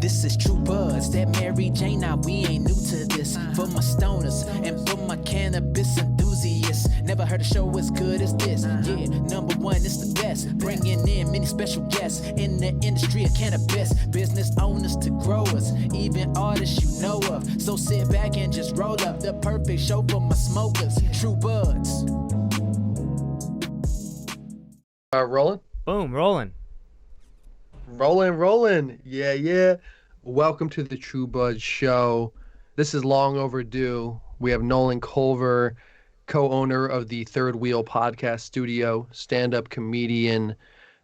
This is True Buzz, that Mary Jane, now we ain't new to this. For my stoners and for my cannabis enthusiasts, never heard a show as good as this. Yeah, number one, it's the best. Bringing in many special guests in the industry of cannabis. Business owners to growers, even artists you know of. So sit back and just roll up the perfect show for my smokers. True Buzz. Rolling? Boom, rolling. Rolling. Yeah. Welcome to the True Buzz Show. This is long overdue. We have Nolan Culver, co-owner of the Third Wheel Podcast Studio, stand-up comedian,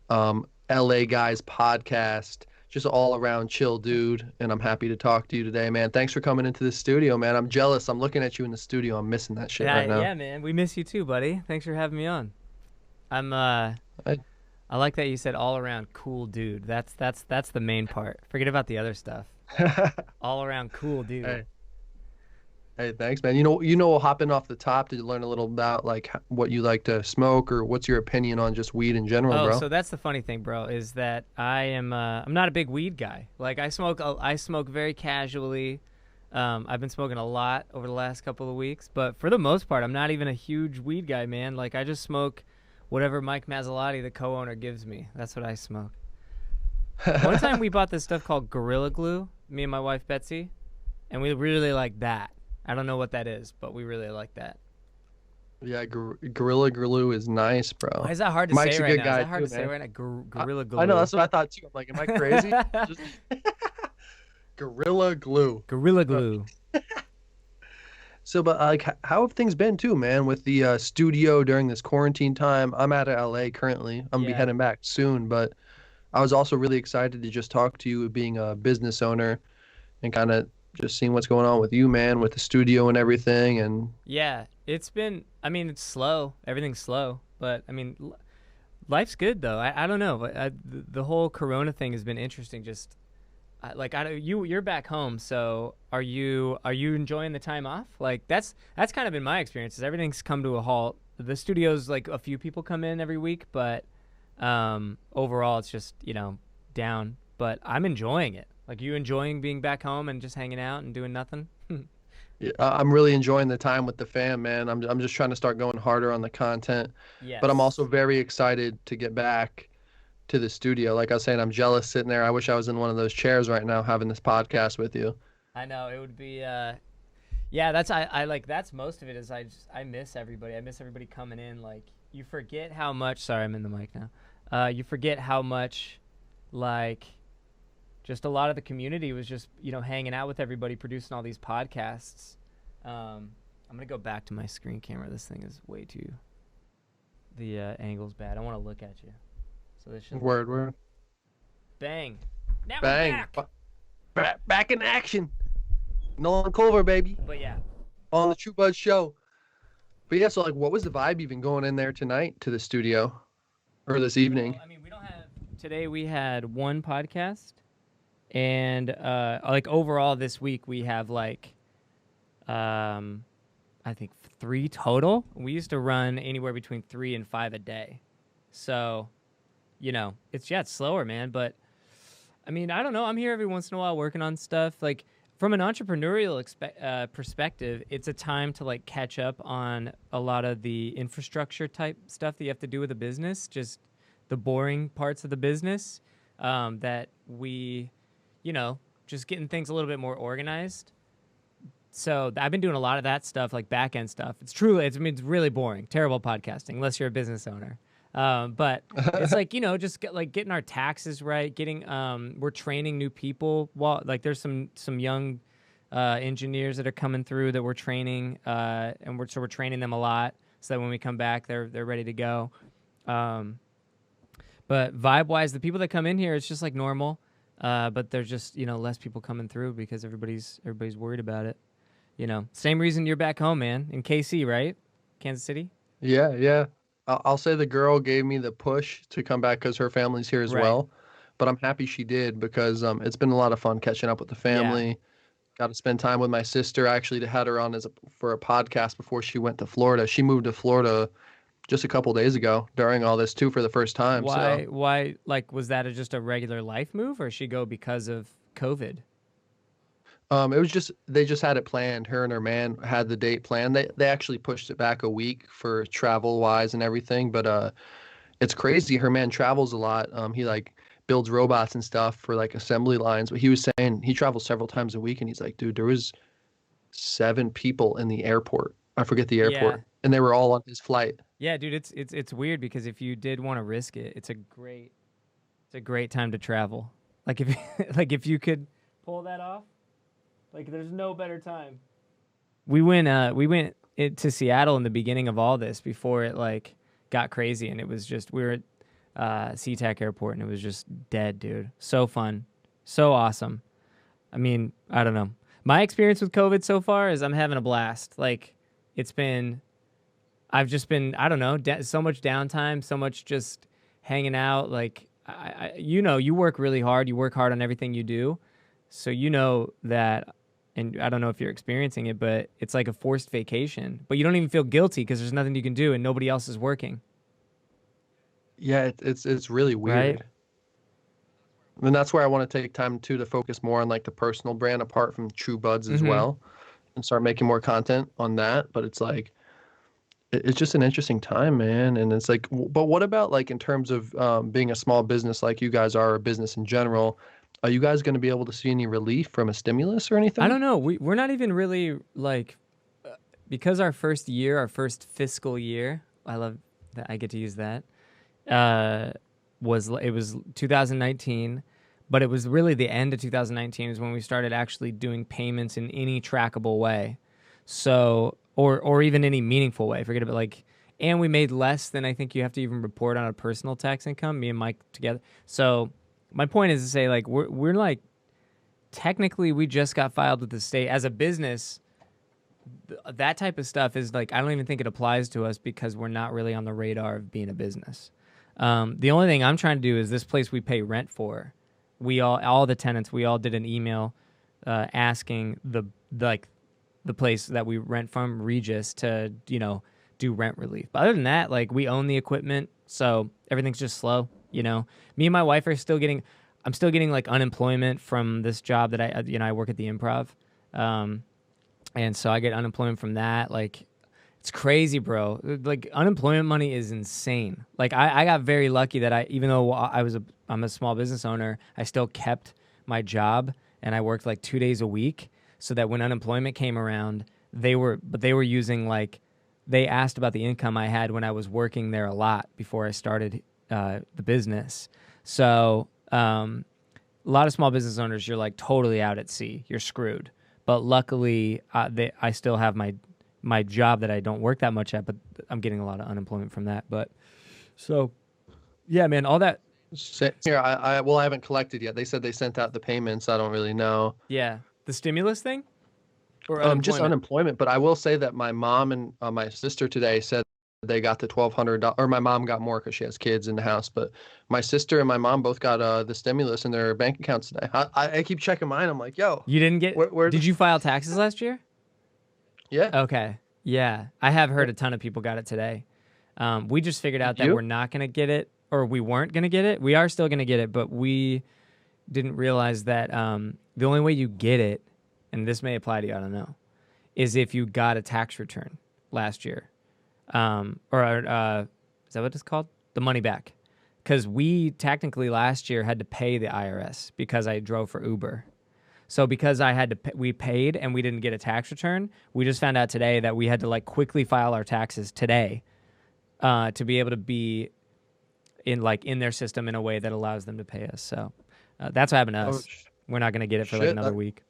LA Guys podcast, just all around chill dude. And I'm happy to talk to you today, man. Thanks for coming into the studio, man. I'm jealous. I'm looking at you in the studio. I'm missing that shit right now. Yeah, man. We miss you too, buddy. Thanks for having me on. I like that you said all around cool dude. That's the main part. Forget about the other stuff. All around cool dude. Hey, thanks, man. You know, hopping off the top to learn a little about like what you like to smoke, or what's your opinion on just weed in general, bro? So that's the funny thing, bro, is that I'm not a big weed guy. Like I smoke very casually. I've been smoking a lot over the last couple of weeks, but for the most part, I'm not even a huge weed guy, man. Like I just smoke whatever Mike Mazzalotti, the co-owner, gives me. That's what I smoke. One time we bought this stuff called Gorilla Glue, me and my wife Betsy, and we really like that. I don't know what that is, but we really like that. Yeah, Gorilla Glue is nice, bro. Why is that hard to Mike's say a right good now? Is guy that hard too, to say man. right now? Gorilla Glue. I know, that's what I thought too. I'm like, am I crazy? Gorilla Glue. Gorilla Glue. So, but like, how have things been too, man, with the studio during this quarantine time? I'm out of LA currently. I'm gonna be heading back soon, but I was also really excited to just talk to you, being a business owner, and kind of just seeing what's going on with you, man, with the studio and everything. And yeah, it's been. I mean, it's slow. Everything's slow, but I mean, life's good though. I don't know, but the whole Corona thing has been interesting. Just you're back home, so are you enjoying the time off? Like that's kind of been my experience. Is everything's come to a halt. The studio's like a few people come in every week, but overall it's just down. But I'm enjoying it. Like, you enjoying being back home and just hanging out and doing nothing? yeah, I'm really enjoying the time with the fam, man. I'm just trying to start going harder on the content. Yes. But I'm also very excited to get back to the studio. Like I was saying, I'm jealous sitting there. I wish I was in one of those chairs right now having this podcast with you. I know it would be yeah, that's I like that's most of it is I miss everybody. I miss everybody coming in. Like, you forget how much, sorry, I'm in the mic now. You forget how much like just a lot of the community was just, hanging out with everybody, producing all these podcasts. I'm going to go back to my screen camera. This thing is way too, the angle's bad. I want to look at you. So this should Word. Bang. Now Bang. we're back. Back in action. Nolan Culver, baby. But yeah. On the True Buzz Show. But yeah, so like, what was the vibe even going in there tonight to the studio? Or this evening? Well, I mean, today we had one podcast. And like overall this week we have like I think 3 total. We used to run anywhere between 3 and 5 a day. So, it's slower, man, but I mean, I don't know. I'm here every once in a while working on stuff. Like, from an entrepreneurial perspective, it's a time to like catch up on a lot of the infrastructure type stuff that you have to do with a business, just the boring parts of the business that we just getting things a little bit more organized. So I've been doing a lot of that stuff, like back end stuff. It's it's really boring, terrible podcasting, unless you're a business owner. But it's like, just getting our taxes right, getting, we're training new people. There's some young, engineers that are coming through that we're training, and we're training them a lot so that when we come back, they're ready to go. But vibe wise, the people that come in here, it's just like normal. But there's just, less people coming through because everybody's worried about it. Same reason you're back home, man, in KC, right? Kansas City? Yeah. I'll say the girl gave me the push to come back because her family's here as well. But I'm happy she did because it's been a lot of fun catching up with the family. Yeah. Got to spend time with my sister. I actually had her on for a podcast before she went to Florida. She moved to Florida just a couple days ago during all this too for the first time. Why? Like, was that just a regular life move, or she go because of COVID? It was just they just had it planned. Her and her man had the date planned. They actually pushed it back a week for travel wise and everything. But it's crazy. Her man travels a lot. He like builds robots and stuff for like assembly lines. But he was saying he travels several times a week, and he's like, dude, there was 7 people in the airport. I forget the Yeah. airport, and they were all on his flight. Yeah, dude, it's weird because if you did want to risk it, it's a great time to travel. Like if like if you could pull that off, like there's no better time. We went to Seattle in the beginning of all this before it like got crazy, and it was just we were at SeaTac Airport, and it was just dead, dude. So fun, so awesome. I mean, I don't know. My experience with COVID so far is I'm having a blast. Like I've just been, I don't know, so much downtime, so much just hanging out. Like, you work really hard. You work hard on everything you do. So you know that, and I don't know if you're experiencing it, but it's like a forced vacation. But you don't even feel guilty because there's nothing you can do and nobody else is working. Yeah, it's really Right? weird. And that's where I want to take time too to focus more on like the personal brand apart from True Buds as Mm-hmm. well, and start making more content on that. But it's like it's just an interesting time, man. And it's like, but what about like in terms of being a small business like you guys are, a business in general? Are you guys going to be able to see any relief from a stimulus or I anything? don't know. We're not even really like, because our first year, our first fiscal year, I love that I get to use that. Uh, it was 2019, but it was really the end of 2019 is when we started actually doing payments in any trackable way. So or even any meaningful way. Forget about like, and we made less than I think you have to even report on a personal tax income. Me and Mike together. So my point is to say like we're like technically we just got filed with the state as a business. That type of stuff is like I don't even think it applies to us because we're not really on the radar of being a business. The only thing I'm trying to do is this place we pay rent for. We all the tenants, we all did an email asking the place that we rent from, Regis, to do rent relief. But other than that, like we own the equipment, so everything's just slow. Me and my wife are still getting. I'm still getting like unemployment from this job that I work at the Improv, and so I get unemployment from that. Like it's crazy, bro. Like unemployment money is insane. Like I got very lucky that even though I'm a small business owner, I still kept my job and I worked like 2 days a week so that when unemployment came around, they were using like, they asked about the income I had when I was working there a lot before I started the business. So a lot of small business owners, you're like totally out at sea. You're screwed. But luckily, I still have my job that I don't work that much at, but I'm getting a lot of unemployment from that. But so, yeah, man, all that. Here, I haven't collected yet. They said they sent out the payments. I don't really know. Yeah, the stimulus thing or Just unemployment. unemployment. But I will say that my mom and my sister today said they got the $1,200, or my mom got more because she has kids in the house. But my sister and my mom both got the stimulus in their bank accounts today. I keep checking mine. I'm like, yo, You didn't get? where Did you file taxes last year? Yeah. Okay. Yeah, I have heard a ton of people got it today. We just figured out Did that you? we're not going to get it, or we weren't going to get it. We are still going to get it, but we didn't realize that the only way you get it, and this may apply to you, I don't know, is if you got a tax return last year. Is that what it's called? The money back. Because we technically last year had to pay the IRS because I drove for Uber. So because we paid and we didn't get a tax return, we just found out today that we had to like quickly file our taxes today to be able to be in their system in a way that allows them to pay us. So that's what happened to us. We're not going to get it for like shit, another week.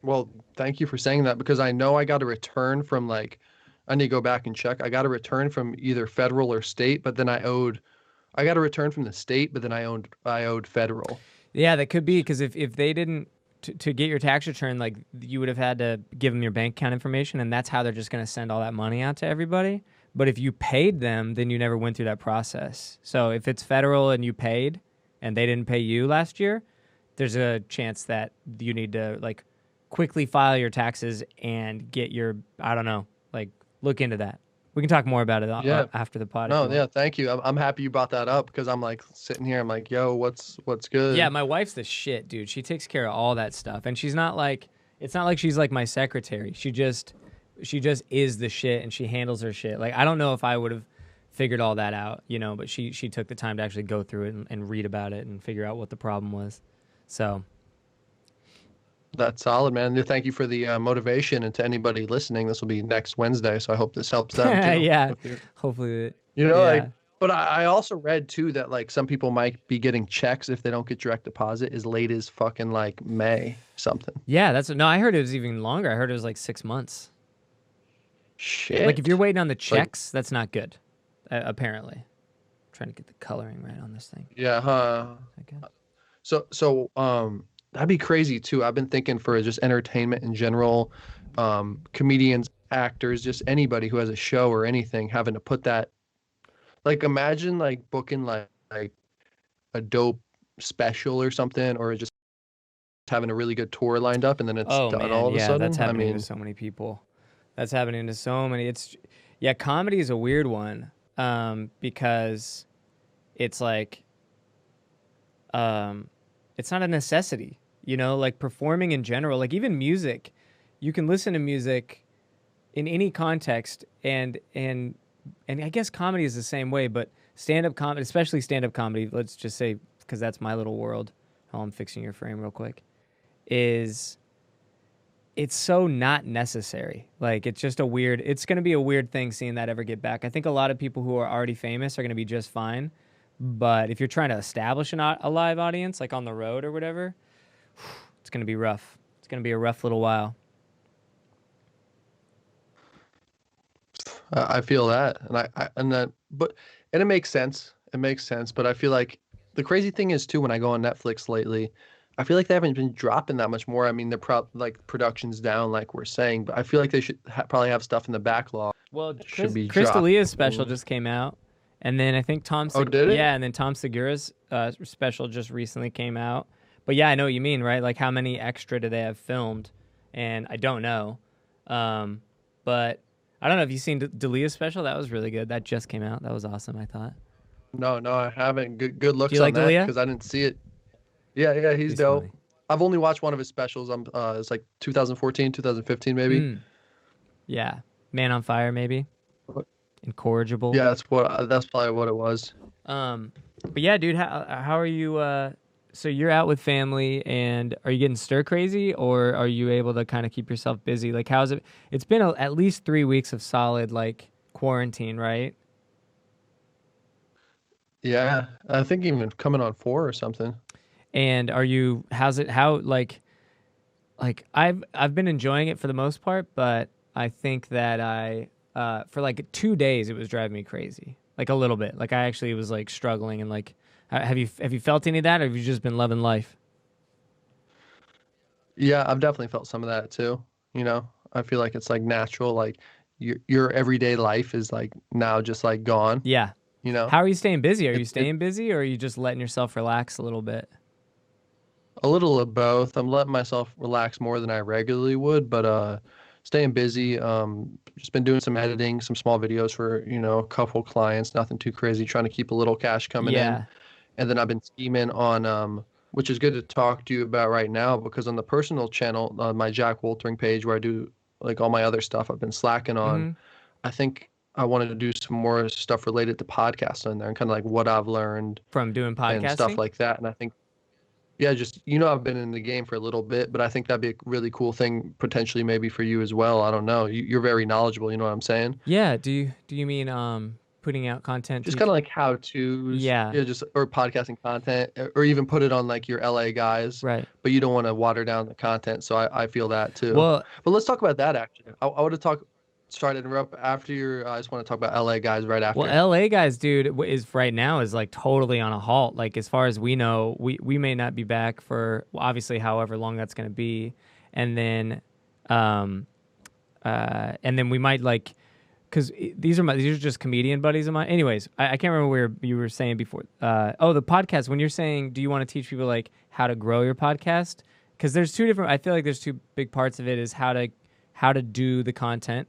Well, thank you for saying that because I know I got a return from like, I need to go back and check. I got a return from either federal or state, but then I got a return from the state, but then I owed federal. Yeah, that could be because if they didn't to get your tax return, like you would have had to give them your bank account information, and that's how they're just going to send all that money out to everybody. But if you paid them, then you never went through that process. So if it's federal and you paid, and they didn't pay you last year, there's a chance that you need to like quickly file your taxes and get your, I don't know, like look into that. We can talk more about it Yeah. after the pod. No, yeah, thank you. I'm happy you brought that up because I'm like sitting here. I'm like, yo, what's good? Yeah, my wife's the shit, dude. She takes care of all that stuff, and she's not like it's not like she's like my secretary. She just is the shit, and she handles her shit. Like I don't know if I would have figured all that out, you know, but she took the time to actually go through it and read about it and figure out what the problem was. So That's solid, man. Thank you for the motivation, and to anybody listening, this will be next Wednesday, so I hope this helps them too. yeah, hopefully, like, yeah. but I also read too that like some people might be getting checks if they don't get direct deposit as late as fucking like May something. Yeah, no. I heard it was even longer. I heard it was like 6 months. Shit. Like if you're waiting on the checks, that's not good. Apparently, I'm trying to get the coloring right on this thing. Yeah, huh? So that'd be crazy too. I've been thinking for just entertainment in general, comedians, actors, just anybody who has a show or anything, having to put that. Like imagine like booking like a dope special or something, or just having a really good tour lined up and then it's done man, all of a sudden. That's happening to so many people. That's happening to so many. Comedy is a weird one because it's like it's not a necessity, you know, like performing in general, like even music. You can listen to music in any context, and I guess comedy is the same way, but stand-up comedy, especially stand-up comedy, let's just say, because that's my little world, while I'm fixing your frame real quick, it's so not necessary. Like, it's just it's going to be a weird thing seeing that ever get back. I think a lot of people who are already famous are going to be just fine, but if you're trying to establish a live audience, like on the road or whatever, it's going to be rough. It's going to be a rough little while. I feel that, and it makes sense. It makes sense, but I feel like the crazy thing is too when I go on Netflix lately, I feel like they haven't been dropping that much more. I mean, they're like production's down, like we're saying, but I feel like they should probably have stuff in the backlog. Well, Chris D'Elia's special just came out, and then I think did it? Yeah, and then Tom Segura's special just recently came out. But yeah, I know what you mean, right? Like how many extra do they have filmed? And I don't know, but. I don't know if you've seen D'Elia's special. That was really good. That just came out. That was awesome, I thought. No, I haven't. Good looks Do you like on that D'Elia? because I didn't see it. Yeah, he's dope. Funny. I've only watched one of his specials. It's like 2014, 2015 maybe. Yeah, Man on Fire maybe. Incorrigible. Yeah, that's probably what it was. But yeah, dude, how are you? So you're out with family, and are you getting stir crazy, or are you able to kind of keep yourself busy? Like, how's it? It's been at least 3 weeks of solid like quarantine, right? Yeah, I think even coming on 4 or something. And how's it? How like I've been enjoying it for the most part, but I think that for like 2 days it was driving me crazy, like a little bit. Like I actually was like struggling and like. Have you felt any of that, or have you just been loving life? Yeah, I've definitely felt some of that too. You know, I feel like it's like natural, like your everyday life is like now just like gone. Yeah. You know. How are you staying busy? Are you staying busy, or are you just letting yourself relax a little bit? A little of both. I'm letting myself relax more than I regularly would, but staying busy. Just been doing some editing, some small videos for, you know, a couple clients, nothing too crazy, trying to keep a little cash coming in. And then I've been scheming on, which is good to talk to you about right now, because on the personal channel, on my Jack Woltering page where I do like all my other stuff, I've been slacking on. Mm-hmm. I think I wanted to do some more stuff related to podcasts on there and kind of like what I've learned from doing podcasting and stuff like that. And I think, yeah, just, you know, I've been in the game for a little bit, but I think that'd be a really cool thing potentially maybe for you as well. I don't know. You're very knowledgeable. You know what I'm saying? Yeah. Do you mean putting out content? Just kind of like how to's. Yeah. Just or podcasting content, or even put it on like your LA guys. Right. But you don't want to water down the content. So I feel that too. Well, but let's talk about that actually. I want to talk. Sorry to interrupt. After your, I just want to talk about LA guys right after. Well, LA guys, dude, is right now is like totally on a halt. Like as far as we know, we may not be back for obviously however long that's going to be, and then we might like, because these are just comedian buddies of mine. Anyways, I can't remember where you were saying before. The podcast. When you're saying, do you want to teach people like how to grow your podcast? Because there's two different. I feel like there's two big parts of it. Is how to do the content.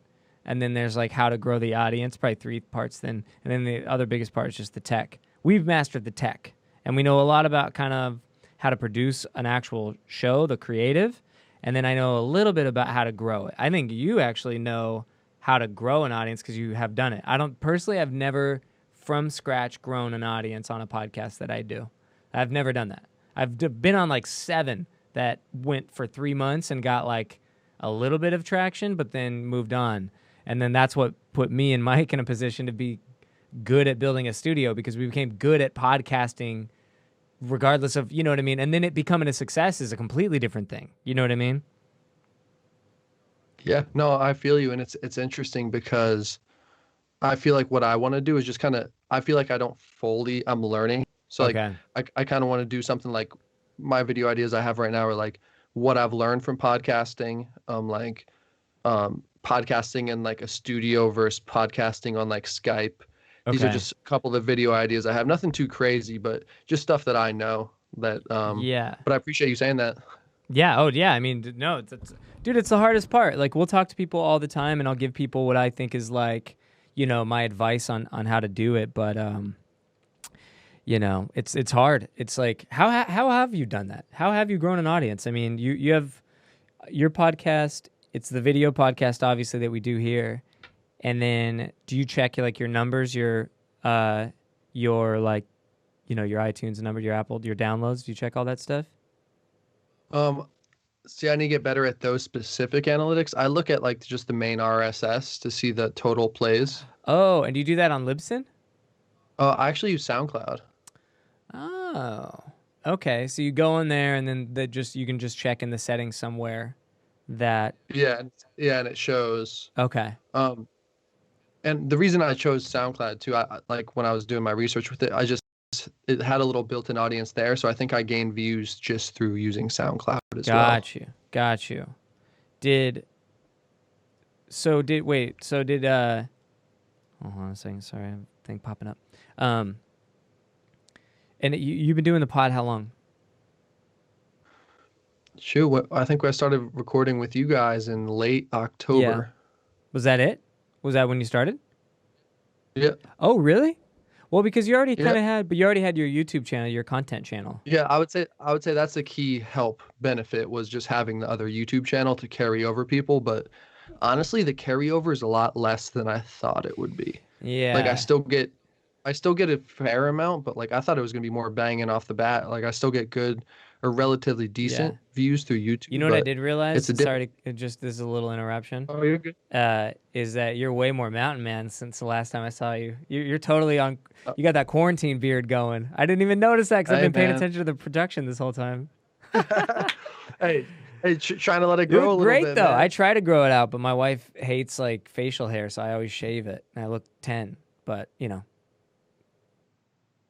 and then there's like how to grow the audience, probably 3 parts then, and then the other biggest part is just the tech. We've mastered the tech, and we know a lot about kind of how to produce an actual show, the creative, and then I know a little bit about how to grow it. I think you actually know how to grow an audience because you have done it. I don't personally, I've never from scratch grown an audience on a podcast that I do. I've never done that. I've been on like 7 that went for 3 months and got like a little bit of traction, but then moved on. And then that's what put me and Mike in a position to be good at building a studio, because we became good at podcasting regardless of, you know what I mean? And then it becoming a success is a completely different thing. You know what I mean? Yeah, no, I feel you. And it's interesting because I feel like what I want to do is just kind of, I feel like I don't fully, I'm learning. So like, Okay. I kind of want to do something like my video ideas I have right now are like what I've learned from podcasting, podcasting in like a studio versus podcasting on like Skype. These are Okay. just a couple of the video ideas I have. Nothing too crazy, but just stuff that I know that, Yeah. but I appreciate you saying that. Yeah. Oh, yeah. I mean, no, dude, it's the hardest part. Like, we'll talk to people all the time, and I'll give people what I think is like, you know, my advice on how to do it. But, you know, it's hard. It's like, how have you done that? How have you grown an audience? I mean, you have your podcast. It's the video podcast, obviously, that we do here. And then, do you check like your numbers, your like, you know, your iTunes number, your Apple, your downloads? Do you check all that stuff? See, I need to get better at those specific analytics. I look at like just the main RSS to see the total plays. Oh, and do you do that on Libsyn? I actually use SoundCloud. Oh, okay. So you go in there, and then you can just check in the settings somewhere that. Yeah, and it shows. Okay. And the reason I chose SoundCloud too, like when I was doing my research with it, it had a little built-in audience there, so I think I gained views just through using SoundCloud as well. Got you. Did hold on a second, sorry, I have a thing popping up. And you've been doing the pod how long? Shoot, I think I started recording with you guys in late October. Was that it? Was that when you started? Yeah. Oh, really? Well, because you already kind of Yeah. had, but you already had your YouTube channel, your content channel. Yeah, I would say that's the key benefit was just having the other YouTube channel to carry over people, but honestly, the carryover is a lot less than I thought it would be. Yeah. Like I still get a fair amount, but like I thought it was gonna be more banging off the bat. Like I still get good or relatively decent views through YouTube. You know what I but did realize? it's a Sorry to just this is a little interruption. Oh, you're good. Is that you're way more mountain man since the last time I saw you. You're totally on. Oh. You got that quarantine beard going. I didn't even notice that because I've Hey, been paying man. attention to the production this whole time. Hey, trying to let it You grow a look little great bit, though. man. I try to grow it out, but my wife hates like facial hair, so I always shave it, and I look 10. But you know.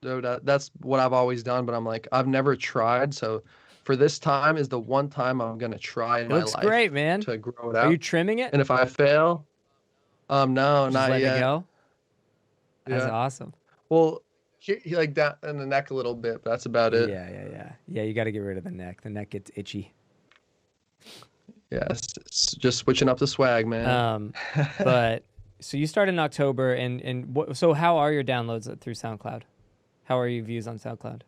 So that's what I've always done, but I'm like, I've never tried. So for this time is the one time I'm gonna try in It my looks life great, man. to grow it Are out. you trimming it? And if I fail, no, Just not letting yet. it go? That's Yeah. awesome. Well, he like that in the neck a little bit, but that's about it. Yeah, you got to get rid of the neck. The neck gets itchy. Yeah, it's just switching up the swag, man. But so you started in October, so how are your downloads through SoundCloud? How are your views on SoundCloud?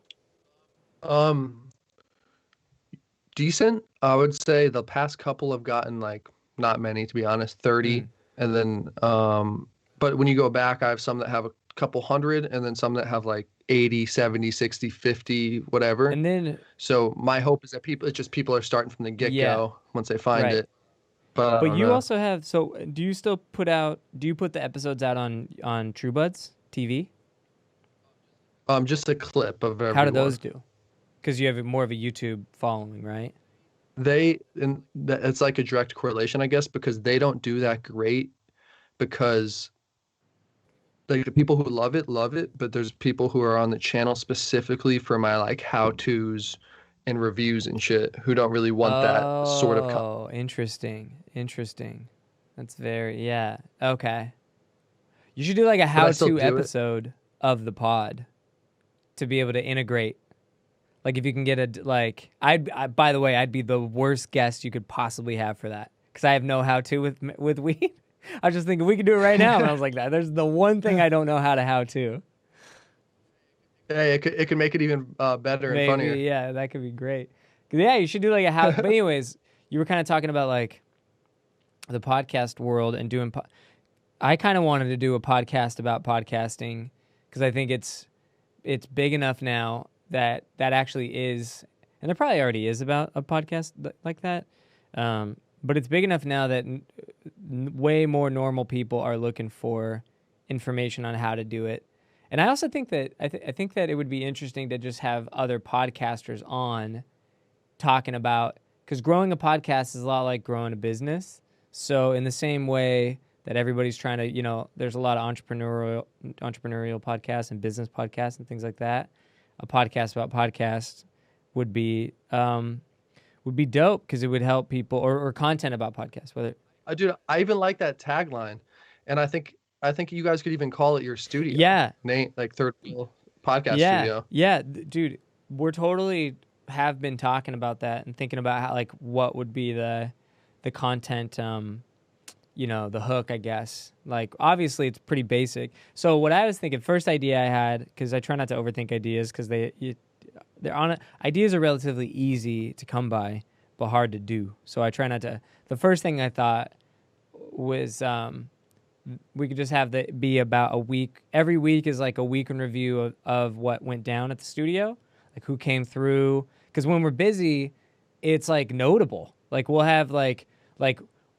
Decent. I would say the past couple have gotten like not many, to be honest, 30. And then but when you go back, I have some that have a couple hundred, and then some that have like 80, 70, 60, 50, whatever. And then So my hope is that people are starting from the get-go once they find right. it. But I But don't you know. also have, so do you still put the episodes out on TrueBuds TV? Just a clip of everyone. How do those do? Because you have more of a YouTube following, right? It's like a direct correlation, I guess, because they don't do that great, because like the people who love it, but there's people who are on the channel specifically for my like how-tos and reviews and shit who don't really want that sort of Oh, interesting. That's yeah. Okay. You should do like a I still how-to do it. episode of the pod to be able to integrate. Like if you can get by the way, I'd be the worst guest you could possibly have for that, because I have no how-to with weed. I was just thinking we could do it right now, and I was like, there's the one thing I don't know how to. Hey, it could make it even better and funnier. Maybe, yeah, that could be great. 'Cause, yeah, you should do like a how. But anyways, you were kind of talking about like the podcast world and doing. I kind of wanted to do a podcast about podcasting because I think it's big enough now that actually is, and there probably already is about a podcast like that. But it's big enough now that way more normal people are looking for information on how to do it. And I also think that I think that it would be interesting to just have other podcasters on talking about, because growing a podcast is a lot like growing a business. So in the same way that everybody's trying to, there's a lot of entrepreneurial podcasts and business podcasts and things like that. A podcast about podcasts would be dope because it would help people, or content about podcasts. Whether I even like that tagline, and I think you guys could even call it your studio. Yeah, Nate, like Third Wheel Podcast Studio. Yeah, dude, we're totally have been talking about that and thinking about how, like, what would be the content, the hook, I guess. Like, obviously it's pretty basic. So what I was thinking, first idea I had, because I try not to overthink ideas, because ideas are relatively easy to come by but hard to do. So I try not to. The first thing I thought was we could just have that be about a week. Every week is like a week in review of what went down at the studio, like who came through. Because when we're busy, it's like notable. Like we'll have like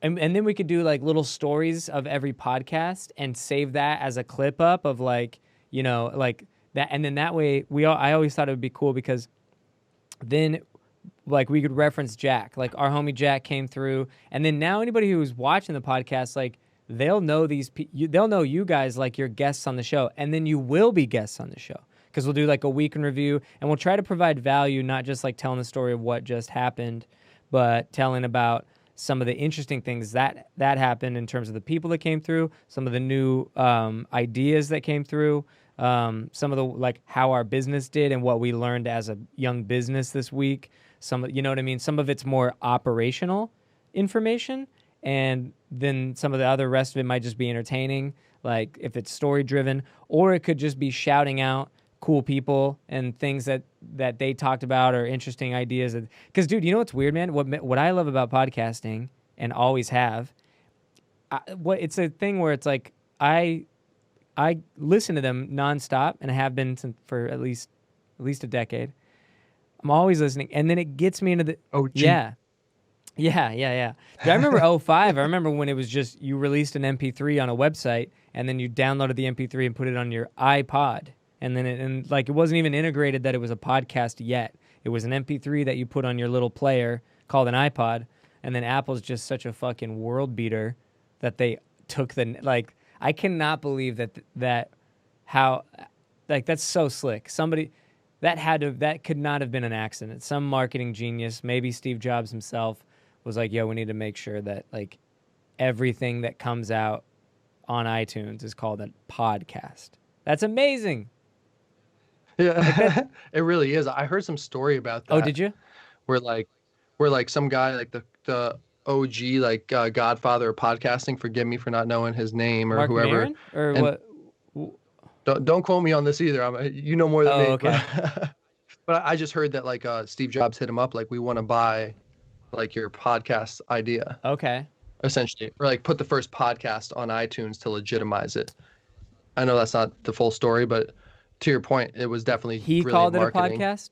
and then we could do like little stories of every podcast and save that as a clip up of like that. And then that way I always thought it would be cool because then like we could reference Jack, like our homie Jack came through, and then now anybody who's watching the podcast, like they'll know they'll know you guys like your guests on the show, and then you will be guests on the show because we'll do like a week in review, and we'll try to provide value, not just like telling the story of what just happened, but telling about some of the interesting things that happened in terms of the people that came through, some of the new ideas that came through, some of the like how our business did and what we learned as a young business this week. You know what I mean? Some of it's more operational information, and then some of the other rest of it might just be entertaining, like if it's story driven, or it could just be shouting out cool people and things that they talked about or interesting ideas. Because, dude, you know what's weird, man? What I love about podcasting and always have, it's a thing where it's like I listen to them nonstop and I have been for at least a decade. I'm always listening, and then it gets me into the Yeah. Dude, I remember 05. I remember when it was just you released an MP3 on a website, and then you downloaded the MP3 and put it on your iPod, and then it wasn't even integrated that it was a podcast yet. It was an MP3 that you put on your little player called an iPod, and then Apple's just such a fucking world beater that they took I cannot believe that how like that's so slick. Somebody that could not have been an accident. Some marketing genius, maybe Steve Jobs himself, was like, yo, we need to make sure that like everything that comes out on iTunes is called a podcast. That's amazing. Yeah, it really is. I heard some story about that. Oh, did you? Where some guy, like the OG, like godfather of podcasting, forgive me for not knowing his name or Mark whoever. Maron? Or what? Don't quote me on this either. You know more than me. Okay. But I just heard that like Steve Jobs hit him up like, we want to buy like your podcast idea. Okay. Essentially, or like put the first podcast on iTunes to legitimize it. I know that's not the full story, but to your point, it was definitely he brilliant called it marketing. a podcast.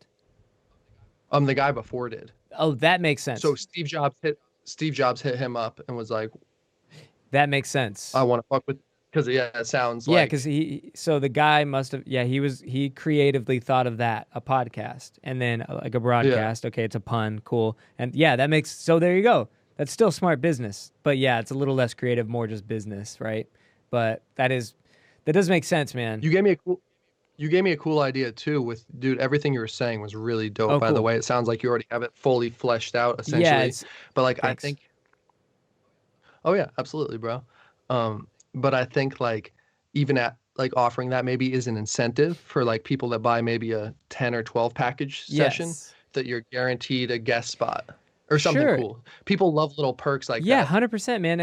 The guy before did. Oh, that makes sense. So Steve Jobs hit him up and was like, that makes sense. I want to fuck with, because it sounds like. Yeah, because the guy must have, he creatively thought of that, a podcast, and then like a broadcast. Yeah. Okay, it's a pun, cool. And yeah, so there you go. That's still smart business. But yeah, it's a little less creative, more just business, right? But that does make sense, man. You gave me a cool idea too with, dude, everything you were saying was really dope, by the way. It sounds like you already have it fully fleshed out, essentially. Yeah, but like, thanks. I think, oh yeah, absolutely, bro. But I think like even at like offering that maybe is an incentive for like people that buy maybe a 10 or 12 package session, that you're guaranteed a guest spot or something Sure. cool. People love little perks like Yeah, that. 100%, man.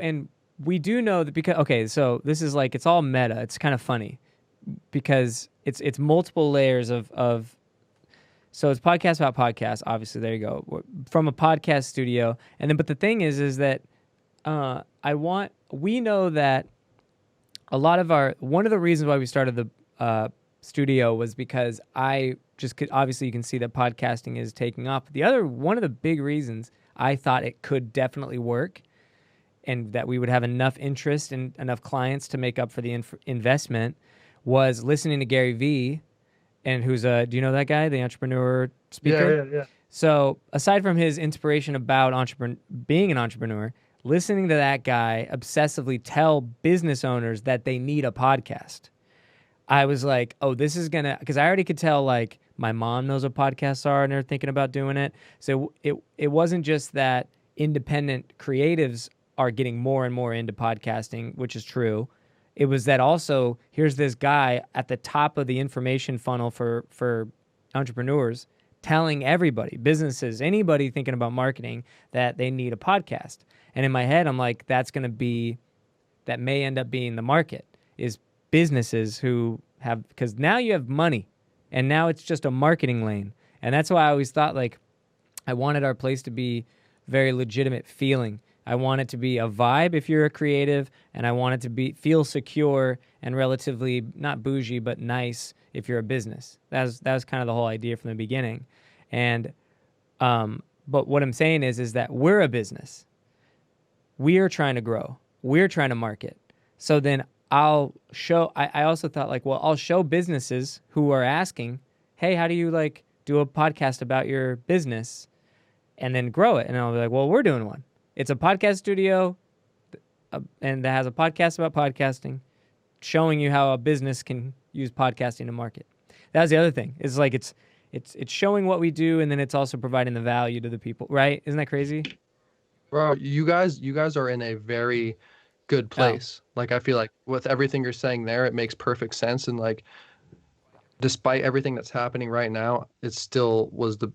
And we do know that because okay, so this is like it's all meta. It's kind of funny because it's multiple layers of so it's podcast about podcasts. Obviously, there you go. From a podcast studio, and then but the thing is that we know that a lot of one of the reasons why we started the studio was because I just could obviously you can see that podcasting is taking off. One of the big reasons I thought it could definitely work and that we would have enough interest and enough clients to make up for the investment was listening to Gary Vee, and do you know that guy, the entrepreneur speaker? Yeah. So aside from his inspiration about being an entrepreneur, listening to that guy obsessively tell business owners that they need a podcast, I was like, oh, this is gonna, because I already could tell like my mom knows what podcasts are and they're thinking about doing it. So it wasn't just that independent creatives are getting more and more into podcasting, which is true. It was that also here's this guy at the top of the information funnel for entrepreneurs telling everybody, businesses, anybody thinking about marketing that they need a podcast. And in my head, I'm like, that may end up being the market is businesses who have, because now you have money and now it's just a marketing lane. And that's why I always thought like I wanted our place to be very legitimate feeling. I want it to be a vibe if you're a creative, and I want it to feel secure and relatively not bougie but nice if you're a business. That was kind of the whole idea from the beginning. And but what I'm saying is that we're a business. We are trying to grow. We're trying to market. So then I'll show. I also thought like, well, I'll show businesses who are asking, hey, how do you like do a podcast about your business, and then grow it? And I'll be like, well, we're doing one. It's a podcast studio, and that has a podcast about podcasting, showing you how a business can use podcasting to market. That was the other thing. It's like it's showing what we do, and then it's also providing the value to the people. Right? Isn't that crazy? Bro, you guys are in a very good place. Like I feel like with everything you're saying there, it makes perfect sense. And like, despite everything that's happening right now, it still was the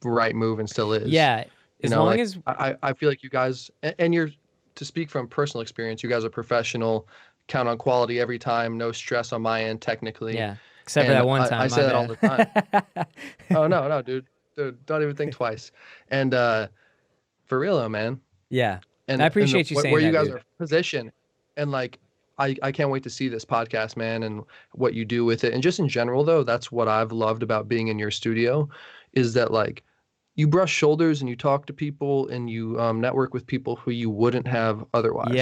right move and still is. Yeah. As long like, as I feel like you guys, and you're, to speak from personal experience, you guys are professional, count on quality every time, no stress on my end technically. yeah, except for that one time. I say that all the time. Oh no, dude, don't even think twice. And for real though, man. Yeah, And I appreciate you saying where that, you guys dude. are positioned, and like I can't wait to see this podcast, man, and what you do with it. And just in general though, that's what I've loved about being in your studio, is that like you brush shoulders and you talk to people and you network with people who you wouldn't have otherwise.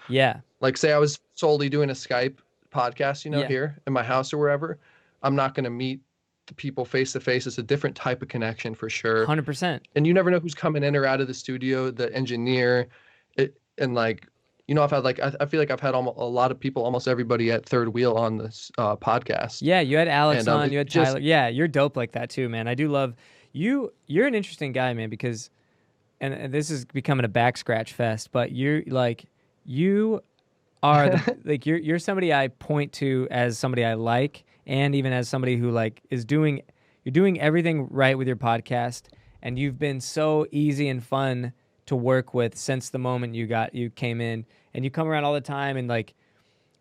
Yeah. Like say I was solely doing a Skype podcast, Yeah. here in my house or wherever, I'm not going to meet the people face to face. It's a different type of connection for sure. 100%. And you never know who's coming in or out of the studio, the engineer, and like, I've had like, I feel like I've had a lot of people, almost everybody at Third Wheel on this podcast. Yeah, you had Alex And, on, you had Tyler. Yeah, you're dope like that too, man. I do love you. You're an interesting guy, man, because, and this is becoming a back scratch fest, but you are like you're somebody I point to as somebody I like, and even as somebody who like you're doing everything right with your podcast, and you've been so easy and fun to work with since the moment you came in, and you come around all the time, and like,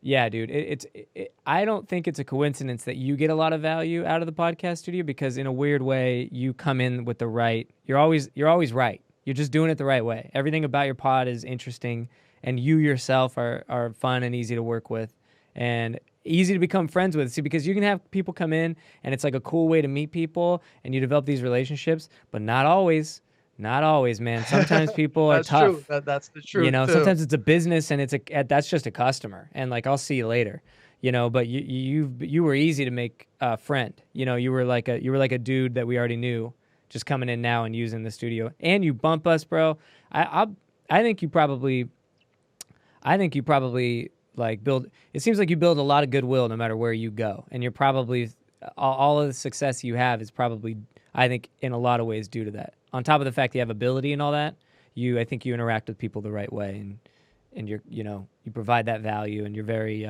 yeah, dude, I don't think it's a coincidence that you get a lot of value out of the podcast studio, because in a weird way you come in with you're always right. You're just doing it the right way. Everything about your pod is interesting, and you yourself are fun and easy to work with, and easy to become friends with. See, because you can have people come in, and it's like a cool way to meet people, and you develop these relationships, but not always. Not always, man. Sometimes people are tough. True. That's the truth. Too. Sometimes it's a business, and that's just a customer, and like I'll see you later. But you were easy to make a friend. You were like a dude that we already knew, just coming in now and using the studio. And you bump us, bro. I think you probably like build. It seems like you build a lot of goodwill no matter where you go, and you're probably all of the success you have is probably, I think, in a lot of ways due to that. On top of the fact you have ability and all that, I think you interact with people the right way, and you're, you provide that value, and you're very,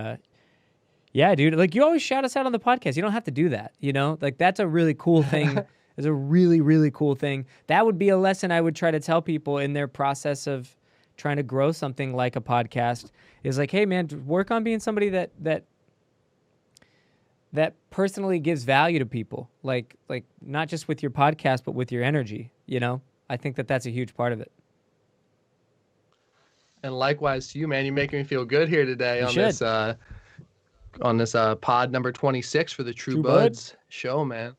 yeah, dude. Like you always shout us out on the podcast. You don't have to do that, like that's a really cool thing is a really, really cool thing. That would be a lesson I would try to tell people in their process of trying to grow something like a podcast is like, hey man, work on being somebody that personally gives value to people. Like not just with your podcast, but with your energy, you know? I think that's a huge part of it. And likewise to you, man. You're making me feel good here today You on should. this pod number 26 for the True True Bud. Buds show, man.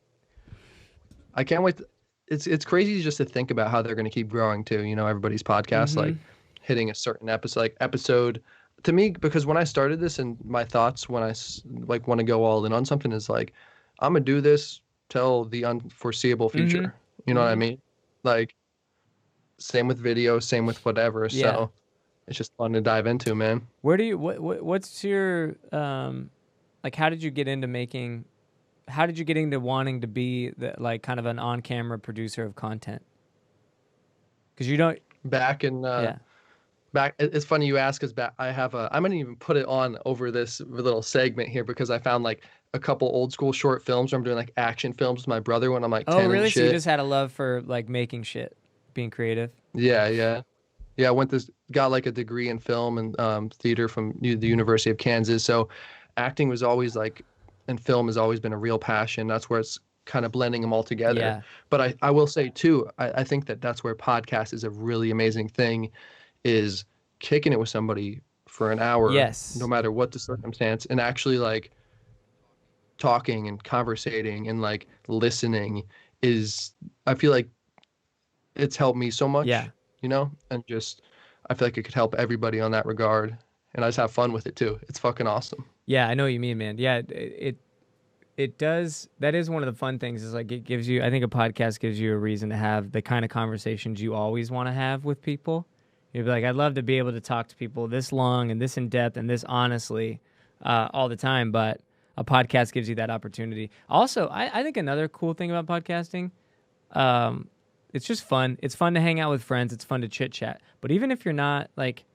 I can't wait. It's crazy just to think about how they're going to keep growing too. You know, everybody's podcast like hitting a certain episode to me, because when I started this and my thoughts when I like want to go all in on something is like, I'm gonna do this till the unforeseeable future. You know what I mean? Like same with video, same with whatever. Yeah. So it's just fun to dive into, man. Where do you what's your like how did you get into wanting to be like kind of an on-camera producer of content? Because you don't Back in it's funny you ask, because I have I'm gonna even put it on over this little segment here, because I found like a couple old school short films where I'm doing like action films with my brother when I'm like 10 really? and So you shit. just had a love for like making shit, being creative? Yeah. I got like a degree in film and theater from the University of Kansas. So acting was always like, and film has always been a real passion. That's where it's kind of blending them all together. Yeah. But I will say too, I think that's where podcast is a really amazing thing, is kicking it with somebody for an hour, Yes. no matter what the circumstance, and actually like talking and conversating and like listening I feel like it's helped me so much, you know, and just, I feel like it could help everybody on that regard. And I just have fun with it too. It's fucking awesome. Yeah, I know what you mean, man. Yeah, it does. That is one of the fun things, is like it gives you, I think a podcast gives you a reason to have the kind of conversations you always want to have with people. You'd be like, I'd love to be able to talk to people this long and this in depth and this honestly all the time, but a podcast gives you that opportunity. Also, I think another cool thing about podcasting, it's just fun. It's fun to hang out with friends. It's fun to chit chat. But even if you're not like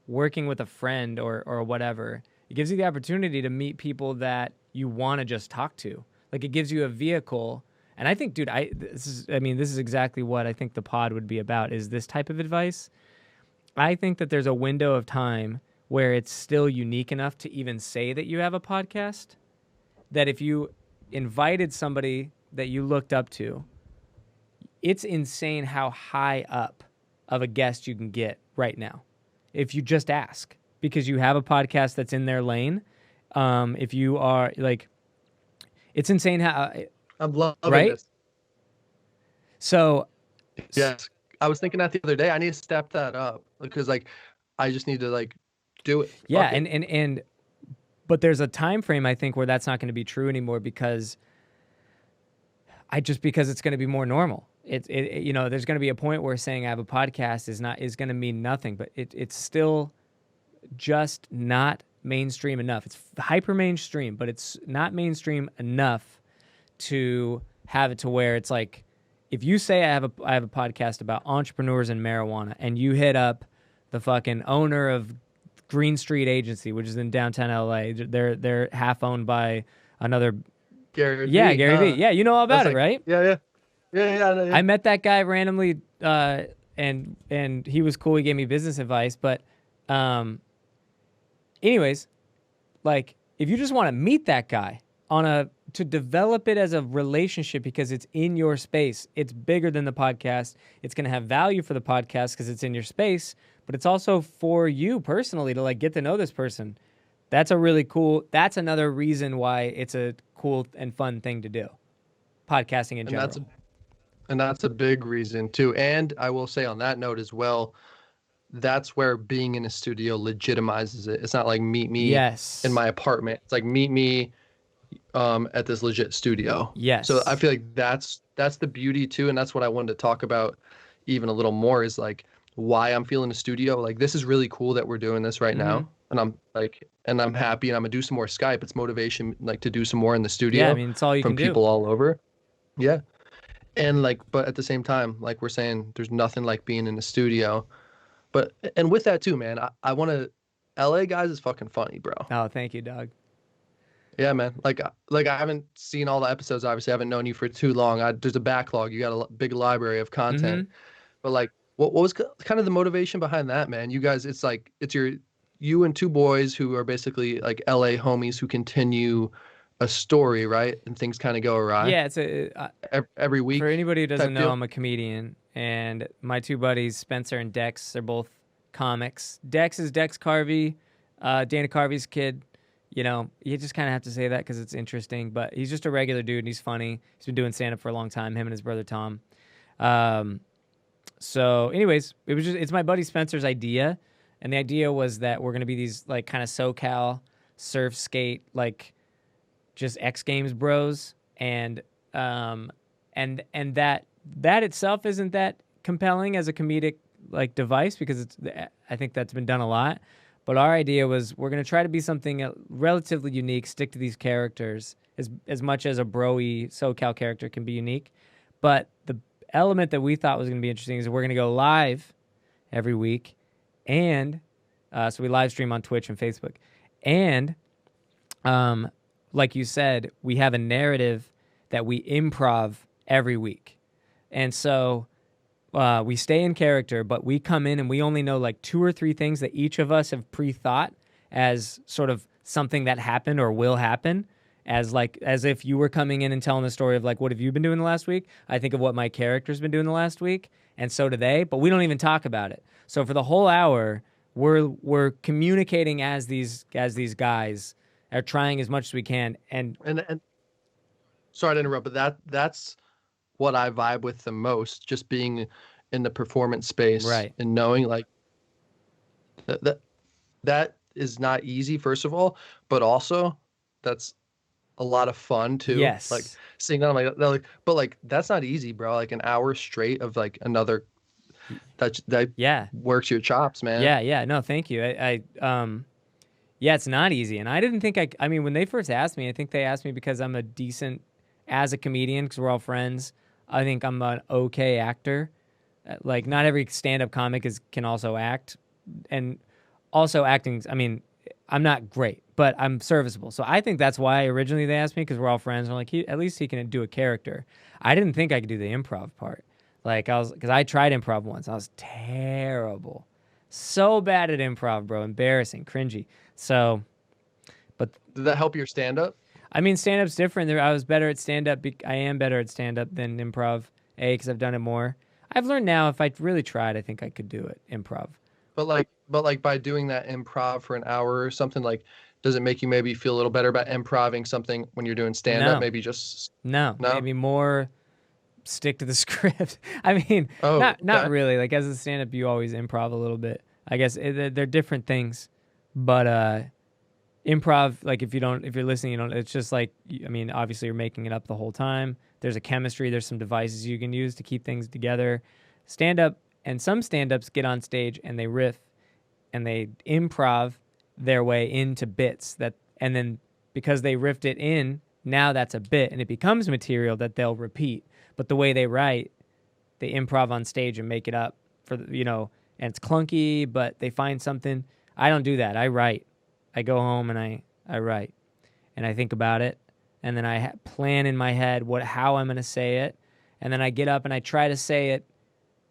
working with a friend or whatever, it gives you the opportunity to meet people that you want to just talk to. Like it gives you a vehicle. And I think, dude, this is exactly what I think the pod would be about, is this type of advice. I think that there's a window of time where it's still unique enough to even say that you have a podcast, that if you invited somebody that you looked up to, it's insane how high up of a guest you can get right now if you just ask, because you have a podcast that's in their lane. If you are like, it's insane how I'm loving right? this. So yes, I was thinking that the other day. I need to step that up, because like I just need to like do it. Yeah, Fuck it. and but there's a time frame, I think, where that's not going to be true anymore, because it's going to be more normal. It you know, there's going to be a point where saying I have a podcast is going to mean nothing, but it's still just not mainstream enough. It's hyper mainstream, but it's not mainstream enough to have it to where it's like, if you say I have a podcast about entrepreneurs and marijuana, and you hit up the fucking owner of Green Street Agency, which is in downtown LA, they're half owned by another Gary Vee. V. Yeah, you know all about it, right? Yeah. I met that guy randomly, and he was cool. He gave me business advice, but anyways, like if you just want to meet that guy to develop it as a relationship, because it's in your space, it's bigger than the podcast. It's going to have value for the podcast because it's in your space, but it's also for you personally to like get to know this person. That's another reason why it's a cool and fun thing to do. Podcasting in general. And that's a big reason too. And I will say on that note as well, that's where being in a studio legitimizes it. It's not like meet me in my apartment. It's like meet me at this legit studio. Yes. So I feel like that's the beauty too, and that's what I wanted to talk about even a little more, is like why I'm feeling a studio. Like this is really cool that we're doing this right now, and I'm happy, and I'm gonna do some more Skype. It's motivation like to do some more in the studio. Yeah, I mean it's all you from can do. people all over. Yeah. And like, but at the same time, like we're saying, there's nothing like being in the studio. And with that too, man, I want to, LA guys is fucking funny, bro. Oh, thank you, dog. Yeah, man. Like I haven't seen all the episodes. Obviously, I haven't known you for too long. There's a backlog. You got a big library of Mm-hmm. content. But like, what was kind of the motivation behind that, man? You guys, it's like you and two boys who are basically like LA homies who continue a story, right? And things kind of go awry Yeah, it's a every for week anybody who doesn't type know, deal. I'm a comedian, and my two buddies, Spencer and Dex, they're both comics. Dex is Dex Carvey, Dana Carvey's kid. You know, you just kind of have to say that because it's interesting, but he's just a regular dude and he's funny. He's been doing stand up for a long time, him and his brother Tom. Um, so, anyways, it's my buddy Spencer's idea, and the idea was that we're gonna be these like kind of SoCal surf skate like just X Games bros, and that itself isn't that compelling as a comedic like device because I think that's been done a lot. But our idea was we're gonna try to be something relatively unique, stick to these characters as much as a broy SoCal character can be unique. But the element that we thought was gonna be interesting is that we're gonna go live every week, and so we live stream on Twitch and Facebook, and um, like you said, we have a narrative that we improv every week. And so we stay in character, but we come in and we only know like two or three things that each of us have pre-thought as sort of something that happened or will happen. As if you were coming in and telling the story of like, what have you been doing the last week? I think of what my character's been doing the last week, and so do they, but we don't even talk about it. So for the whole hour, we're communicating as these guys are trying as much as we can. And sorry to interrupt, but that's what I vibe with the most, just being in the performance space Right. and knowing like that that is not easy, first of all, but also that's a lot of fun too. Like Yes. seeing that, I'm like, but like that's not easy, bro. Like an hour straight of like another that Yeah. works your chops, man. Yeah. No, thank you. Yeah, it's not easy. And I didn't think I mean, when they first asked me, I think they asked me because I'm a decent, as a comedian, because we're all friends, I think I'm an okay actor. Like, not every stand up comic can also act. And also, I mean, I'm not great, but I'm serviceable. So I think that's why originally they asked me because we're all friends. And I'm like, at least he can do a character. I didn't think I could do the improv part. Like, because I tried improv once. I was terrible. So bad at improv, bro. Embarrassing, cringy. So, but Did that help your stand up? I mean, stand up's different. I was better at stand up. I am better at stand up than improv, because I've done it more. I've learned now if I really tried, I think I could do it, improv. But like by doing that improv for an hour or something, like does it make you maybe feel a little better about improving something when you're doing stand up? No, Maybe just no, no? maybe more stick to the script. I mean, Oh, not okay. really. Like as a stand up, you always improv a little bit. I guess they're different things, but improv, like if you're listening, you don't. It's just like, I mean, obviously you're making it up the whole time. There's a chemistry. There's some devices you can use to keep things together. Stand up, and some stand ups get on stage and they riff and they improv their way into bits and then because they riffed it in, now that's a bit and it becomes material that they'll repeat. But the way they write, they improv on stage and make it up and it's clunky, but they find something. I don't do that. I write. I go home and I write and I think about it, and then I plan in my head how I'm going to say it, and then I get up and I try to say it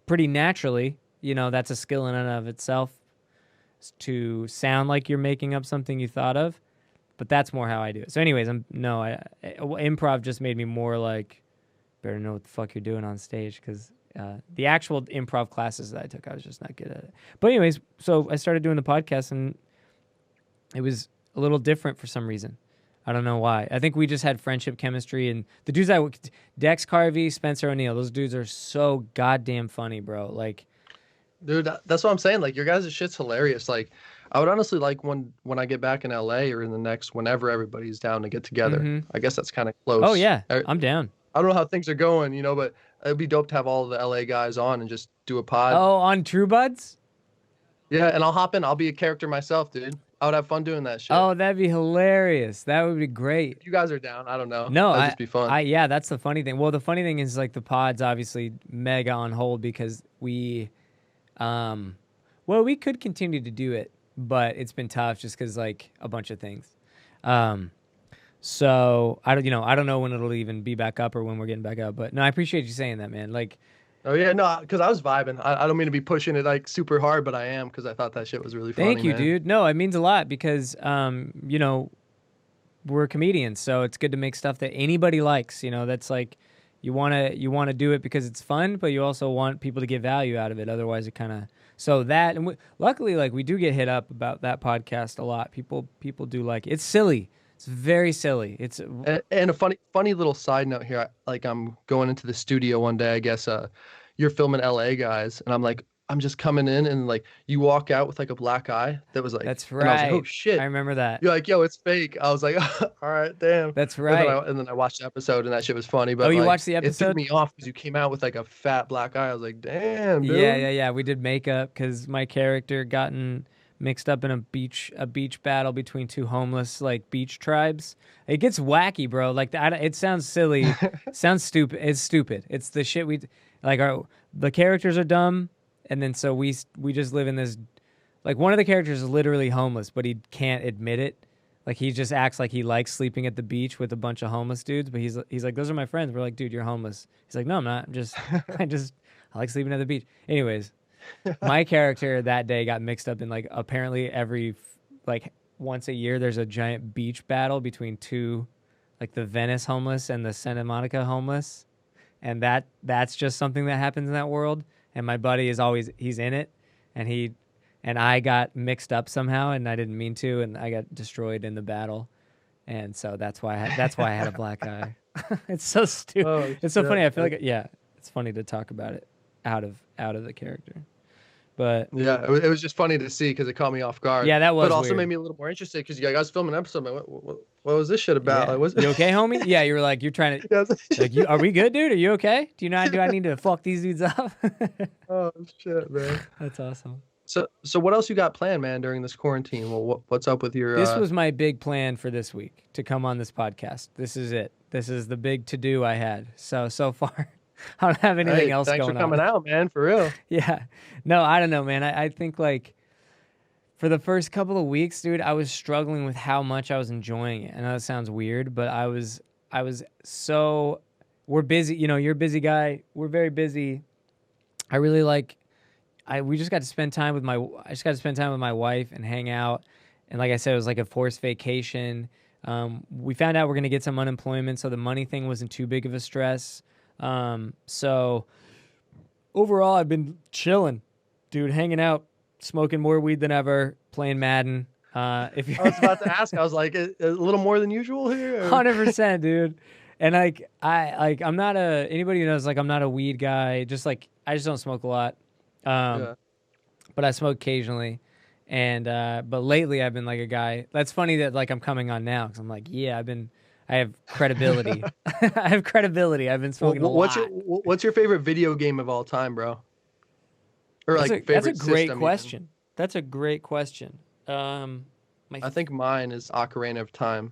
pretty naturally. That's a skill in and of itself, to sound like you're making up something you thought of, but that's more how I do it. So anyways, improv just made me more like, better know what the fuck you're doing on stage, because the actual improv classes that I took, I was just not good at it. But anyways, so I started doing the podcast, and it was a little different for some reason. I don't know why. I think we just had friendship chemistry, and the dudes Dex Carvey, Spencer O'Neill, those dudes are so goddamn funny, bro. Like, Dude, that's what I'm saying. Like your guys' shit's hilarious. Like I would honestly like when I get back in LA or in the next whenever everybody's down to get together. mm-hmm. I guess that's kind of close. Oh yeah, I I'm down. don't know how things are going, but it'd be dope to have all the LA guys on and just do a pod. Oh, on True Buds? Yeah, and I'll hop in. I'll be a character myself, dude. I would have fun doing that shit. Oh, that'd be hilarious. That would be great. If you guys are down, I don't know. No, That'd just be fun. yeah, that's the funny thing. Well, the funny thing is like the pod's obviously mega on hold because we could continue to do it, but it's been tough just because like a bunch of things. So I don't know when it'll even be back up or when we're getting back up. But no, I appreciate you saying that, man. Like, Oh yeah, no, because I was vibing. I don't mean to be pushing it like super hard, but I am because I thought that shit was really thank funny, you, man. dude. No, it means a lot because we're comedians, so it's good to make stuff that anybody likes. That's like you wanna do it because it's fun, but you also want people to get value out of it. Otherwise, it kind of so that and luckily, like we do get hit up about that podcast a lot. People do like it. It's silly. It's very silly. It's And a funny little side note here. Like I'm going into the studio one day. I guess you're filming LA guys, and I'm like, I'm just coming in, and like you walk out with like a black eye that was like, that's and I was like, oh right. shit. I remember that. You're like, yo, it's fake. I was like, all right, damn. That's And then right. and then I watched the episode, and that shit was funny. Oh, But you like, watched the it threw episode? me off because you came out with like a fat black eye. I was like, damn, dude. Yeah. We did makeup because my character gotten mixed up in a beach battle between two homeless like beach tribes. It gets wacky, bro. Like it sounds silly, sounds stupid. It's stupid. It's the shit we like. The characters are dumb, and then so we just live in this. Like one of the characters is literally homeless, but he can't admit it. Like he just acts like he likes sleeping at the beach with a bunch of homeless dudes, but he's like, those are my friends. We're like, dude, you're homeless. He's like, no, I'm not. I like sleeping at the beach. Anyways, my character that day got mixed up in like apparently every like once a year there's a giant beach battle between two, like the Venice homeless and the Santa Monica homeless, and that's just something that happens in that world. And my buddy he's in it, and I got mixed up somehow, and I didn't mean to, and I got destroyed in the battle, and so that's why I had a black eye. It's so stupid. Oh, it's so shit. funny. I feel like it's funny to talk about it out of the character, but Yeah, it was just funny to see because it caught me off guard. yeah, that was. But also weird. made me a little more interested because you guys filming an episode. Man, what was this shit about? Yeah. Like, was You okay, homie? Yeah, you were like, you're trying to. Yeah, I was like, Are we good, dude? Are you okay? Do I need to fuck these dudes up? oh shit, man. That's awesome. So what else you got planned, man, during this quarantine? Well, what's up with your? This was my big plan for this week to come on this podcast. This is it. This is the big to do I had. So far, I don't have anything else going on. Thanks for coming out, man. For real. Yeah. No, I don't know, man. I think like for the first couple of weeks, dude, I was struggling with how much I was enjoying it. I know that sounds weird, but I was so we're busy. You're a busy guy. We're very busy. I really like. We just got to spend time with my wife and hang out. And like I said, it was like a forced vacation. We found out we're going to get some unemployment, so the money thing wasn't too big of a stress. So overall, I've been chilling, dude, hanging out, smoking more weed than ever, playing Madden. If you I was about to ask. I was like, a little more than usual here. 100%, dude. And like I'm not anybody who knows, like I'm not a weed guy. Just like I just don't smoke a lot. But I smoke occasionally, and but lately I've been like a guy. That's funny that like I'm coming on now because I'm like, yeah, I have credibility. I have credibility. I've been smoking a lot. What's your favorite video game of all time, bro? Or like That's a favorite great system question. even? That's a great question. I think mine is Ocarina of Time.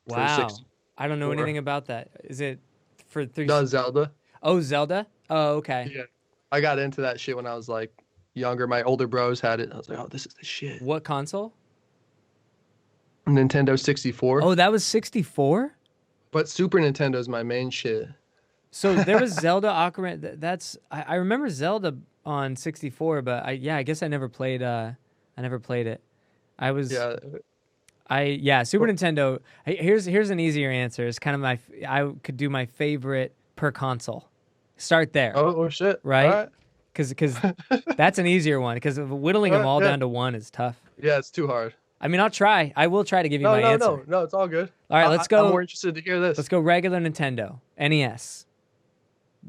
for Wow. 64. I don't know anything about that. Is it for 3? No, Zelda. Oh, Zelda. Oh, okay. Yeah. I got into that shit when I was like younger. My older bros had it. I was like, oh, this is the shit. What console? Nintendo 64. Oh, that was 64? But Super Nintendo is my main shit. So there was Zelda Ocarina. I remember Zelda on 64, but I guess I never played it. I was Super Nintendo. Here's an easier answer. It's kind of I could do my favorite per console. Start there. Oh shit. Right? Because that's an easier one. Because whittling them all down to one is tough. Yeah, it's too hard. I mean, I'll try. I will try to give you my answer. No, it's all good. All right, let's go. I'm more interested to hear this. Let's go regular Nintendo. NES.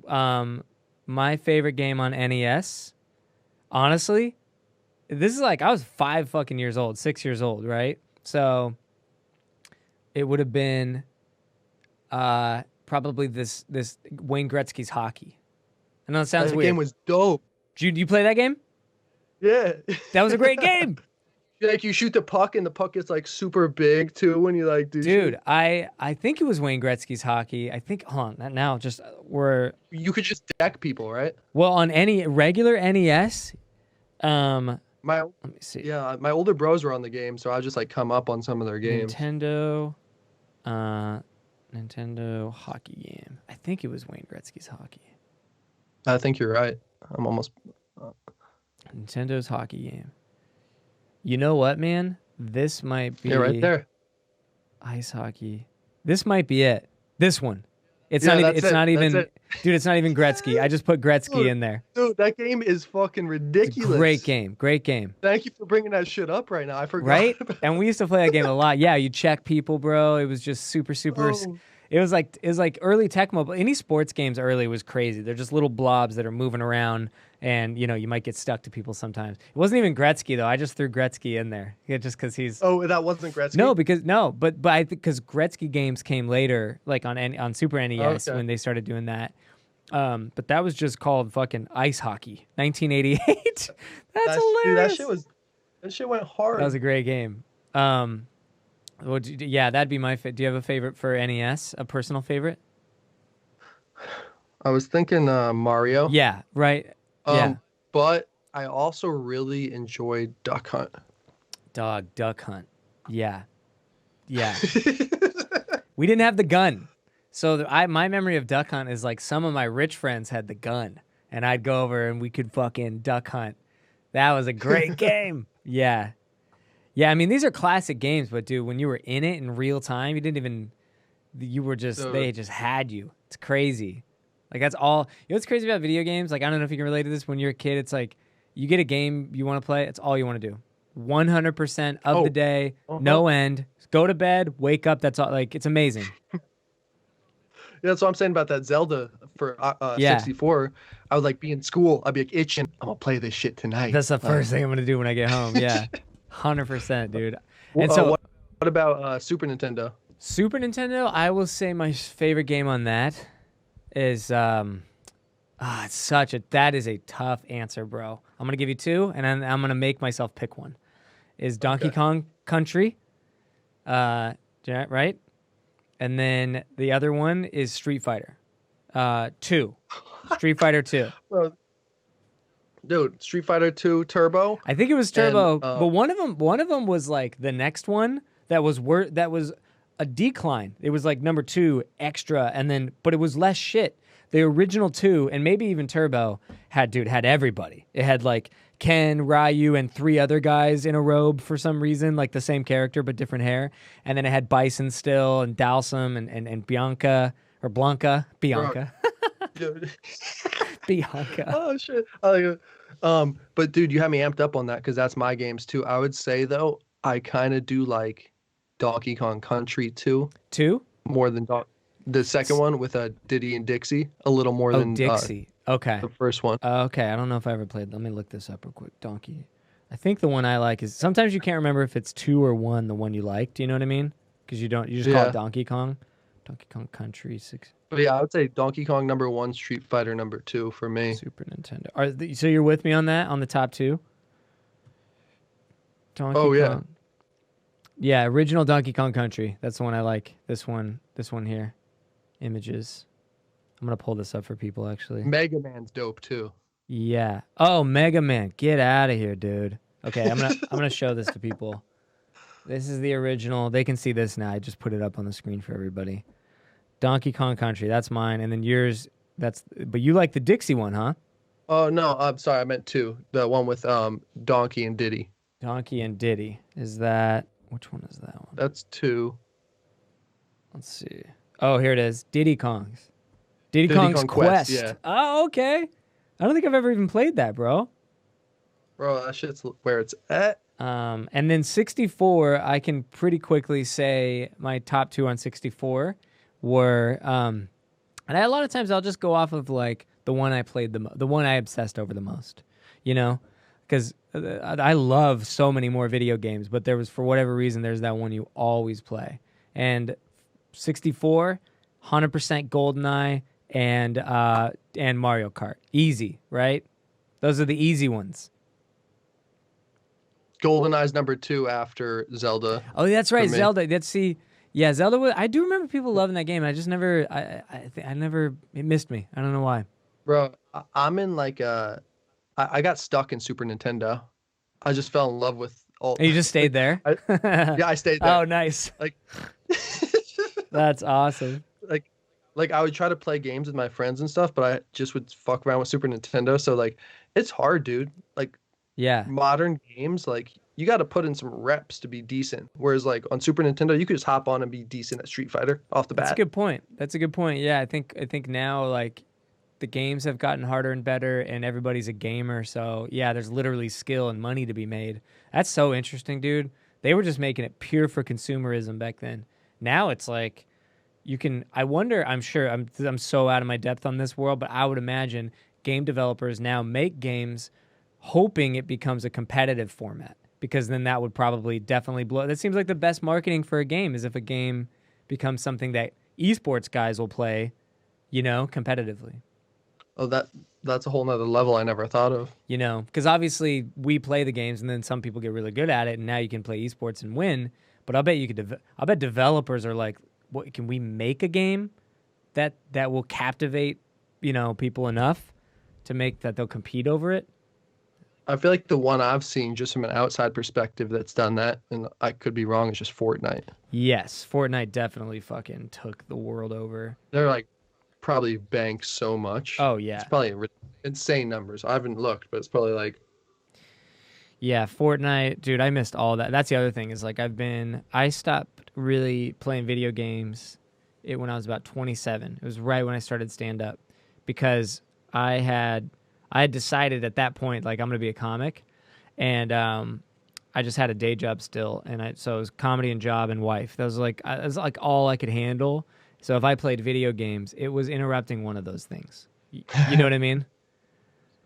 My favorite game on NES, honestly, this is like I was 6 years old, right? So it would have been probably this Wayne Gretzky's Hockey. I know it sounds weird. The game was dope. Did you play that game? Yeah. That was a great game. Like you shoot the puck and the puck gets like super big too when you like do Dude, shit. I think it was Wayne Gretzky's Hockey. I think hold on, now just You could just deck people, right? well on any regular NES. Let me see. Yeah, my older bros were on the game, so I just like come up on some of their games. Nintendo Nintendo hockey game. I think it was Wayne Gretzky's hockey. I think you're right. I'm almost. Nintendo's hockey game. You know what, man? This might be You're right there. ice hockey. This might be it. This one. It's Yeah, not even. that's It's it. not even. That's it. Dude, it's not even Gretzky. I just put Gretzky Dude. in there. Dude, that game is fucking It's a ridiculous. great game. Great game. Thank you for bringing that shit up right now. I forgot. Right? about And we used to play that game a lot. Yeah, you check people, bro. It was just super. Oh. It was like early Tecmo. But any sports games early was crazy. They're just little blobs that are moving around, and you might get stuck to people sometimes. It wasn't even Gretzky though. I just threw Gretzky in there, just because he's. Oh, that wasn't Gretzky. But I think because Gretzky games came later, like on Super NES Okay. when they started doing that. But that was just called fucking ice hockey, 1988. That's hilarious. Dude, that shit went hard. That was a great game. Yeah, that'd be my favorite. Do you have a favorite for NES? A personal favorite? I was thinking Mario. Yeah, right. Yeah. But I also really enjoyed Duck Hunt. Duck Hunt. Yeah. Yeah. We didn't have the gun. So my memory of Duck Hunt is like some of my rich friends had the gun, and I'd go over and we could fucking duck hunt. That was a great game. Yeah. Yeah, I mean, these are classic games, but dude, when you were in it in real time, they just had you. It's crazy. Like, that's all. You know what's crazy about video games? Like, I don't know if you can relate to this. When you're a kid, it's like you get a game you want to play, it's all you want to do. 100% of the day, no end. Go to bed, wake up, that's all. Like, it's amazing. Yeah, that's what I'm saying about that Zelda for 64. I would like be in school. I'd be like itching. I'm gonna play this shit tonight. That's the first thing I'm gonna do when I get home. Yeah, 100%, dude. Well, And so, what about Super Nintendo? Super Nintendo, I will say my favorite game on that is that is a tough answer, bro. I'm gonna give you two, and I'm gonna make myself pick one. Is Donkey Kong Country, right? And then the other one is Street Fighter 2. Street Fighter 2. Well, dude, Street Fighter 2 Turbo. I think it was Turbo, And, but one of them was like the next one that was a decline. It was like number 2 extra, but it was less shit. The original 2 and maybe even Turbo had everybody. It had like Ken, Ryu, and 3 other guys in a robe for some reason, like the same character but different hair. And then it had Bison still and Dalsum and Bianca or Blanca. Bianca. Bianca. Oh shit. But dude, you had me amped up on that because that's my games too. I would say though, I kind of do like Donkey Kong Country 2. 2? More than the second one with Diddy and Dixie. A little more than Dixie. Okay. the first one. Okay, I don't know if I ever played. Let me look this up real quick. Donkey. I think the one I like is sometimes you can't remember if it's 2 or 1. The one you like. Do you know what I mean? Because you just call it Donkey Kong. Donkey Kong Country 6. But yeah, I would say Donkey Kong number 1, Street Fighter number 2 for me. Super Nintendo. So you're with me on that on the top 2? Donkey Kong. Yeah, original Donkey Kong Country. That's the one I like. This one here. Images. I'm gonna pull this up for people actually. Mega Man's dope too. Yeah. Oh, Mega Man. Get out of here, dude. Okay, I'm gonna show this to people. This is the original. They can see this now. I just put it up on the screen for everybody. Donkey Kong Country. That's mine. And then yours. But you like the Dixie one, huh? Oh no, I'm sorry. I meant 2. The one with Donkey and Diddy. Donkey and Diddy. Which one is that one? That's 2. Let's see. Oh, here it is. Diddy Kong's Quest. Yeah. Oh, okay. I don't think I've ever even played that, bro. Bro, that shit's where it's at. And then 64, I can pretty quickly say my top 2 on 64 were, and a lot of times I'll just go off of like the one I played the one I obsessed over the most, because I love so many more video games, but for whatever reason, there's that one you always play. And 64, 100% GoldenEye, and Mario Kart. Easy, right? Those are the easy ones. GoldenEye's number 2 after Zelda. Oh, that's right, Zelda. Zelda. I do remember people loving that game. I just never. It missed me. I don't know why. Bro, I'm in like I got stuck in Super Nintendo. I just fell in love with all. And you just stayed there. I stayed there. Oh, nice. Like, That's awesome. like like I would try to play games with my friends and stuff, but I just would fuck around with Super Nintendo. So like it's hard, dude. Like Yeah. modern games, like you got to put in some reps to be decent. Whereas like on Super Nintendo, you could just hop on and be decent at Street Fighter off the That's a bat. good point. That's a good point. Yeah, I think now like the games have gotten harder and better and everybody's a gamer, so yeah, there's literally skill and money to be made. That's so interesting, dude. They were just making it pure for consumerism back then. Now it's like you can I wonder, I'm sure I'm so out of my depth on this world, but I would imagine game developers now make games hoping it becomes a competitive format because then that would probably definitely blow. That seems like the best marketing for a game is if a game becomes something that esports guys will play, competitively. Oh, that's a whole nother level I never thought of. Because obviously we play the games and then some people get really good at it and now you can play esports and win. But I'll bet I'll bet developers are like, what can we make a game that will captivate, people enough to make that they'll compete over it? I feel like the one I've seen just from an outside perspective that's done that, and I could be wrong, is just Fortnite. Yes, Fortnite definitely fucking took the world over. They're like probably banked so much. Oh yeah. It's probably insane numbers. I haven't looked, but it's probably like Yeah, Fortnite, dude, I missed all that. That's the other thing is like I stopped really playing video games when I was about 27. It was right when I started stand up because I had decided at that point like I'm going to be a comic and I just had a day job still and so it was comedy and job and wife. That was like all I could handle. So if I played video games, it was interrupting one of those things. You know what I mean?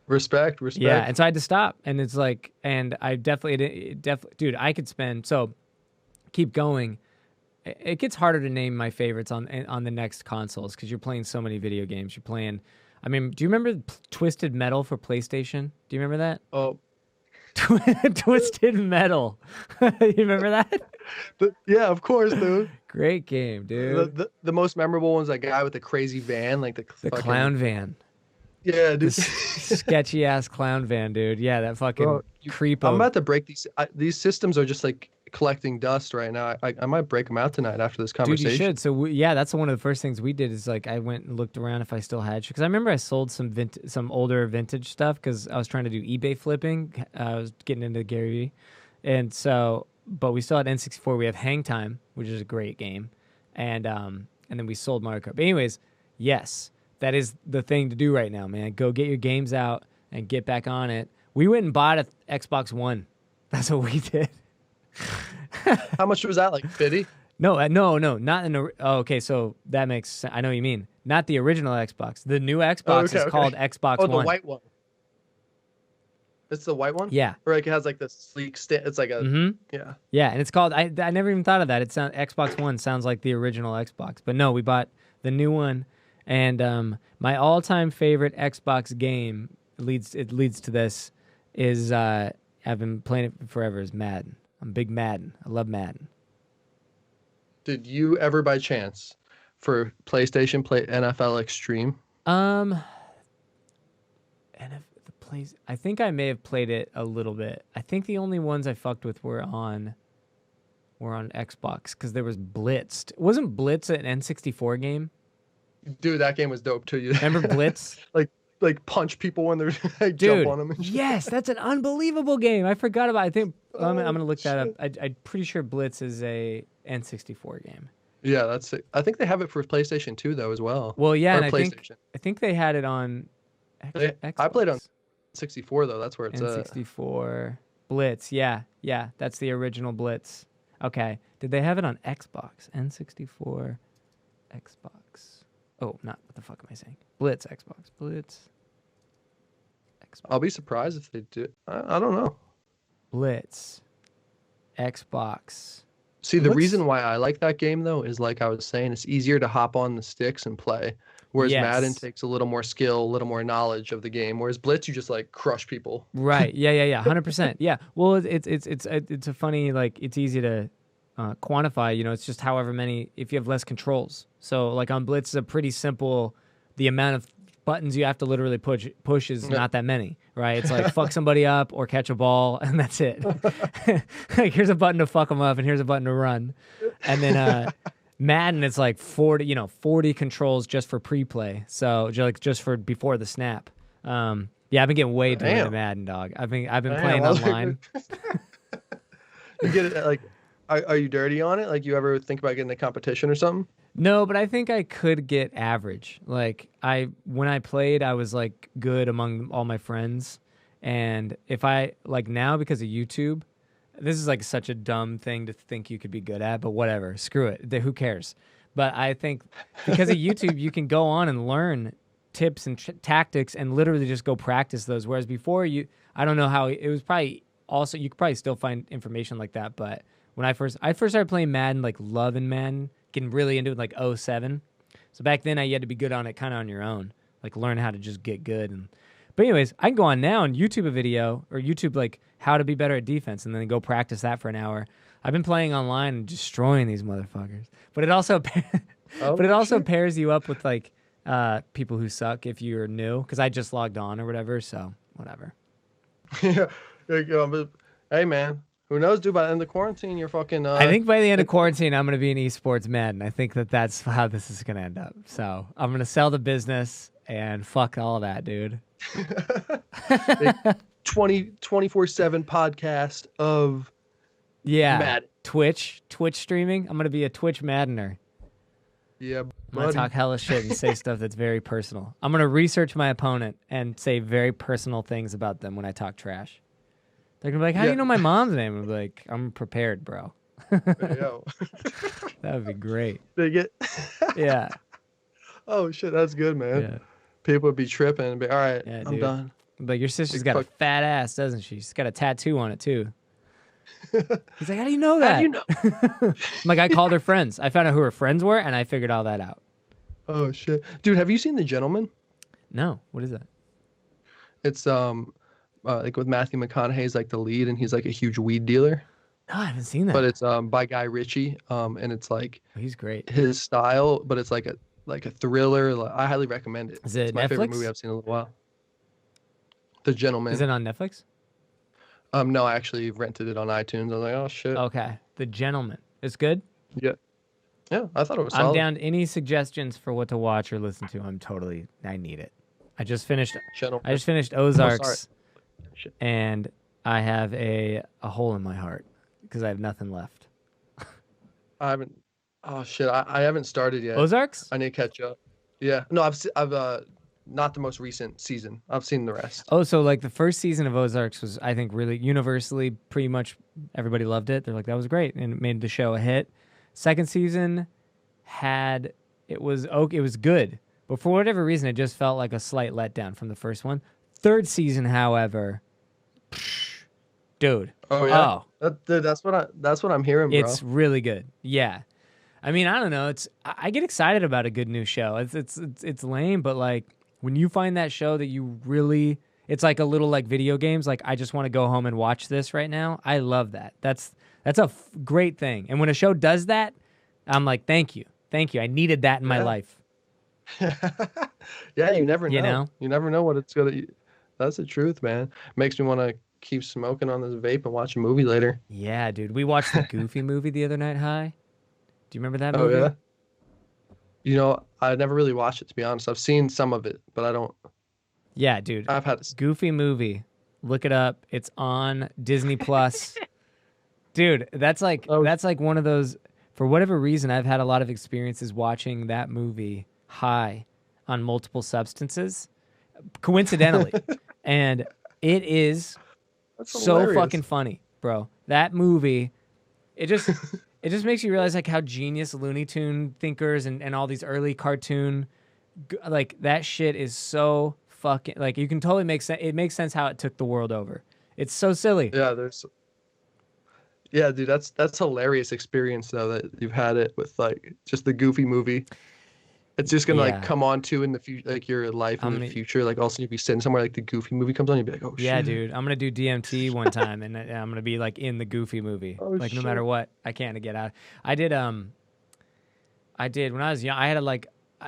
respect. Yeah, and so I had to stop, and it's like, and I definitely, dude, I could spend, so keep going. It gets harder to name my favorites on the next consoles because you're playing so many video games. You're playing, I mean, do you remember Twisted Metal for PlayStation? Do you remember that? Oh, Twisted Metal. You remember that? yeah, of course, dude. Great game, dude. The most memorable one's that guy with the crazy van, like the The fucking, clown van. Yeah, dude. Sketchy ass clown van, dude. Yeah, that fucking Bro, creepo. I'm about to break these systems are just like collecting dust right now. I might break them out tonight after this conversation. Dude, you should. So yeah, that's one of the first things we did is like I went and looked around if I still had, because I remember I sold some older vintage stuff because I was trying to do eBay flipping. I was getting into Gary Vee, and so but we still had N64. We have Hang Time, which is a great game, and then we sold Mario Kart. But anyways, yes, that is the thing to do right now, man. Go get your games out and get back on it. We went and bought an Xbox One. That's what we did. How much was that? Like 50? No, not in the. Oh, okay, so that makes sense. I know what you mean. Not the original Xbox. The new Xbox is called Xbox Oh, One. the white one. It's the white one? Yeah. Or like it has like the sleek it's like a yeah. Yeah, and it's called. I never even thought of that. Xbox One sounds like the original Xbox, but no, we bought the new one, and my all-time favorite Xbox game leads to this is I've been playing it forever is Madden. I'm big Madden. I love Madden. Did you ever by chance for PlayStation play NFL Extreme? And if the plays, I think I may have played it a little bit. I think the only ones I fucked with were on Xbox because there was Blitzed. Wasn't Blitz an N64 game? Dude, that game was dope too. You Remember Blitz? like punch people when they're like Dude, jump on them. And shit. yes, that's an unbelievable game. I forgot about it. I think I'm gonna look that up. I'm pretty sure Blitz is a N64 game. Yeah, that's it. I think they have it for PlayStation 2 though as well. Well, yeah, Or and I think they had it on Xbox. I played on 64 though. That's where it's at. N64 Blitz. Yeah, that's the original Blitz. Okay, did they have it on Xbox? N64 Xbox. Oh, not what the fuck am I saying? Blitz Xbox. Blitz. Xbox. I'll be surprised if they do. I don't know. Blitz. Xbox. See, the What's- reason why I like that game though is like I was saying, it's easier to hop on the sticks and play. Whereas Yes. Madden takes a little more skill, a little more knowledge of the game. Whereas Blitz, you just like crush people. Right. Yeah. 100%. Yeah. Well, it's a funny, like, it's easy to quantify. It's just however many if you have less controls. So like on Blitz is a pretty simple. The amount of buttons you have to literally push is not that many, right? It's like fuck somebody up or catch a ball, and that's it. Like here's a button to fuck them up, and here's a button to run, and then Madden, it's like 40 controls just for pre-play. So just for before the snap. Yeah, I've been getting way too into Madden, dog. I've been playing online. You get it like, are you dirty on it? Like, you ever think about getting a competition or something? No, but I think I could get average. Like when I played, I was like good among all my friends. And if I like now because of YouTube, this is like such a dumb thing to think you could be good at, but whatever, screw it. Who cares? But I think because of YouTube, you can go on and learn tips and tactics and literally just go practice those. Whereas before I don't know how it was probably also, you could probably still find information like that. But when I first started playing Madden, like loving Madden, getting really into it like 07. So back then you had to be good on it kind of on your own, like learn how to just get good. But anyways, I can go on now and YouTube a video or YouTube like how to be better at defense and then go practice that for an hour. I've been playing online and destroying these motherfuckers. But it also pairs you up with like people who suck if you're new, because I just logged on or whatever, so whatever. Yeah. But, hey, man. Who knows, dude? By the end of quarantine, you're fucking... I think by the end of quarantine, I'm going to be in esports Madden. I think that's how this is going to end up. So I'm going to sell the business and fuck all that, dude. 24/7 podcast of Madden. Twitch streaming. I'm going to be a Twitch Maddener. Yeah, I'm going to talk hella shit and say stuff that's very personal. I'm going to research my opponent and say very personal things about them when I talk trash. They're going to be like, how do you know my mom's name? I'm like, I'm prepared, bro. Yo. That would be great. They get... Yeah. Oh, shit, that's good, man. Yeah. People would be tripping and be, all right, yeah, I'm done. But your sister's got a fat ass, doesn't she? She's got a tattoo on it, too. He's like, how do you know that? How do you know? I'm like, I called her friends. I found out who her friends were, and I figured all that out. Oh, shit. Dude, have you seen The Gentleman? No. What is that? It's, like with Matthew McConaughey's like the lead, and he's like a huge weed dealer. No, I haven't seen that. But it's by Guy Ritchie, and it's like he's great. His style, but it's like a thriller. I highly recommend it. Is it it's my Netflix? favorite movie I've seen in a little while. The Gentleman. Is it on Netflix? No, I actually rented it on iTunes. I was like, oh shit. Okay, The Gentleman. It's good. Yeah, I thought it was solid. I'm down. Any suggestions for what to watch or listen to? I need it. I just finished Ozarks, and I have a hole in my heart because I have nothing left. I haven't. Oh shit! I haven't started yet. Ozarks? I need to catch up. Yeah. No, I've not the most recent season. I've seen the rest. Oh, so like the first season of Ozarks was, I think, really universally pretty much everybody loved it. They're like, that was great, and it made the show a hit. Second season it was good, but for whatever reason, it just felt like a slight letdown from the first one. Third season, however, dude. Oh yeah. That's what I'm hearing, bro. It's really good. Yeah. I mean, I don't know. I get excited about a good new show. It's lame, but like when you find that show that you really, it's like a little like video games. Like I just want to go home and watch this right now. I love that. That's a great thing. And when a show does that, I'm like, thank you. I needed that in my life. Yeah, you never know. You never know what it's gonna. That's the truth, man. Makes me want to keep smoking on this vape and watch a movie later. Yeah, dude. We watched the Goofy movie the other night. Do you remember that movie? Oh, yeah? I never really watched it, to be honest. I've seen some of it, but I don't... Yeah, dude. I've had Goofy movie. Look it up. It's on Disney+. Dude, that's like one of those... For whatever reason, I've had a lot of experiences watching that movie high on multiple substances, coincidentally. And it is so fucking funny, bro. That movie, it just makes you realize like how genius Looney Tune thinkers and all these early cartoon, like that shit is so fucking, like you can totally make sense. It makes sense how it took the world over. It's so silly. Yeah, dude, that's hilarious experience though that you've had it with like just the Goofy movie. It's just gonna like come on to in the future, like your life in the future. Like also you'd be sitting somewhere like the Goofy movie comes on, you'd be like, oh shit. Yeah, dude, I'm gonna do DMT one time, and I'm gonna be like in the Goofy movie. No matter what, I can't get out. I did when I was young. I had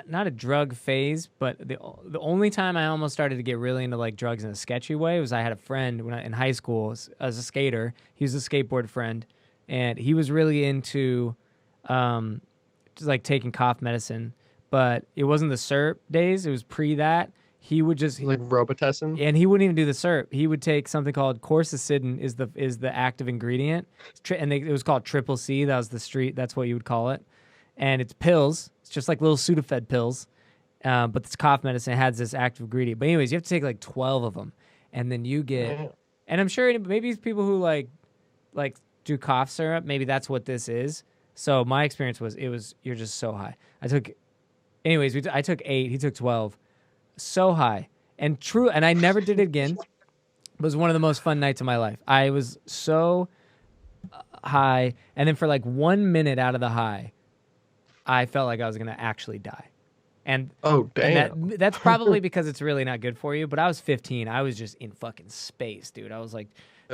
not a drug phase, but the only time I almost started to get really into like drugs in a sketchy way was I had a friend in high school as a skater. He was a skateboard friend, and he was really into just like taking cough medicine, but it wasn't the syrup days. It was pre that. He would just Like Robitussin. and he wouldn't even do the syrup. He would take something called quercetin is the active ingredient, it was called Triple C. That was the street. That's what you would call it, and it's pills. It's just like little Sudafed pills, but this cough medicine has this active ingredient. But anyways, you have to take like 12 of them, and then you get. Yeah. And I'm sure maybe it's people who like do cough syrup. Maybe that's what this is. So my experience was you're just so high. I took 8. He took 12. So high and true. And I never did it again. It was one of the most fun nights of my life. I was so high. And then for like 1 minute out of the high, I felt like I was going to actually die. And oh, damn. And that's probably because it's really not good for you. But I was 15. I was just in fucking space, dude. I was like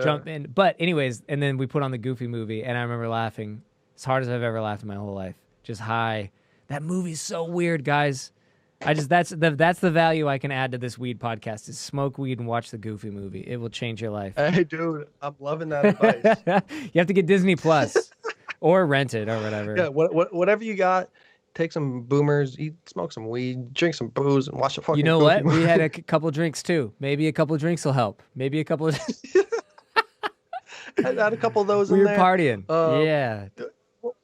jumping. But anyways, and then we put on the Goofy movie, and I remember laughing as hard as I've ever laughed in my whole life. Just high. That movie's so weird, guys. That's the value I can add to this weed podcast is smoke weed and watch the Goofy movie. It will change your life. Hey, dude, I'm loving that advice. You have to get Disney Plus or rent it or whatever. Yeah, whatever you got. Take some boomers, smoke some weed, drink some booze, and watch the fucking. You know Goofy what? We movie. had a couple drinks too. Maybe a couple drinks will help. Maybe a couple. I had a couple of those We in were there. partying. Yeah. Yeah.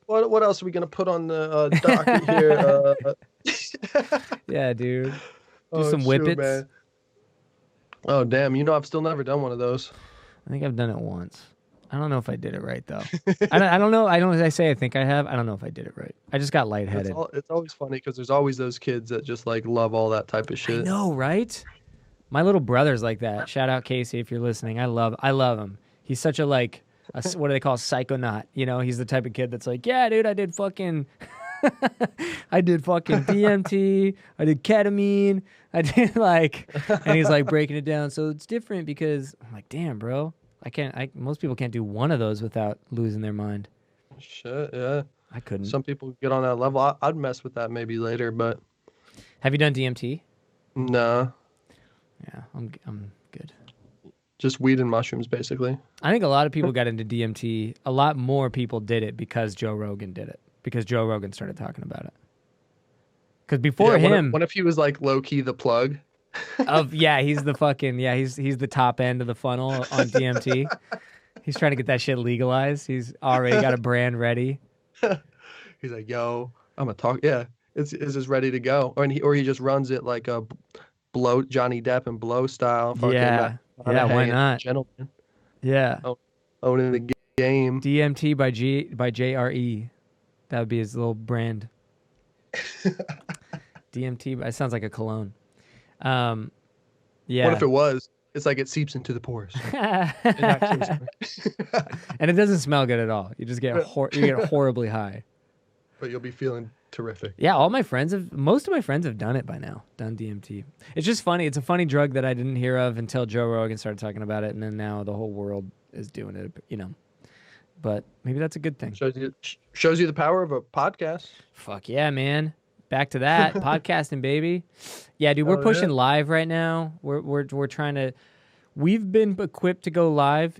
What else are we gonna put on the docket here? Yeah, dude. Do some whippets. Man. Oh damn! You know I've still never done one of those. I think I've done it once. I don't know if I did it right though. I don't know. I say I think I have. I don't know if I did it right. I just got lightheaded. It's always funny because there's always those kids that just like love all that type of shit. I know, right? My little brother's like that. Shout out Casey if you're listening. I love him. He's such a what do they call psychonaut? You know, he's the type of kid that's like, yeah, dude, I did fucking DMT, I did ketamine, I did and he's like breaking it down. So it's different because I'm like, damn, bro, most people can't do one of those without losing their mind. Shit, yeah. I couldn't. Some people get on that level. I'd mess with that maybe later, but. Have you done DMT? Nah. Yeah, I'm good. Just weed and mushrooms, basically. I think a lot of people got into DMT. A lot more people did it because Joe Rogan did it. Because Joe Rogan started talking about it. Because before him, what if he was like low key the plug? He's the fucking he's the top end of the funnel on DMT. He's trying to get that shit legalized. He's already got a brand ready. He's like, yo, I'm gonna talk. Yeah, it's just ready to go. Or he just runs it like a blow Johnny Depp and blow style. Yeah, why not? Gentleman. Yeah. Owning the game. DMT by JRE. That would be his little brand. DMT. It sounds like a cologne. Yeah. What if it was? It's like it seeps into the pores. And it doesn't smell good at all. You just get horribly high. But you'll be feeling terrific. Yeah, most of my friends have done it by now. Done DMT. It's just funny. It's a funny drug that I didn't hear of until Joe Rogan started talking about it, and then now the whole world is doing it. You know, but maybe that's a good thing. Shows you the power of a podcast. Fuck yeah, man. Back to that podcasting, baby. Yeah, dude, we're pushing live right now. We're trying to. We've been equipped to go live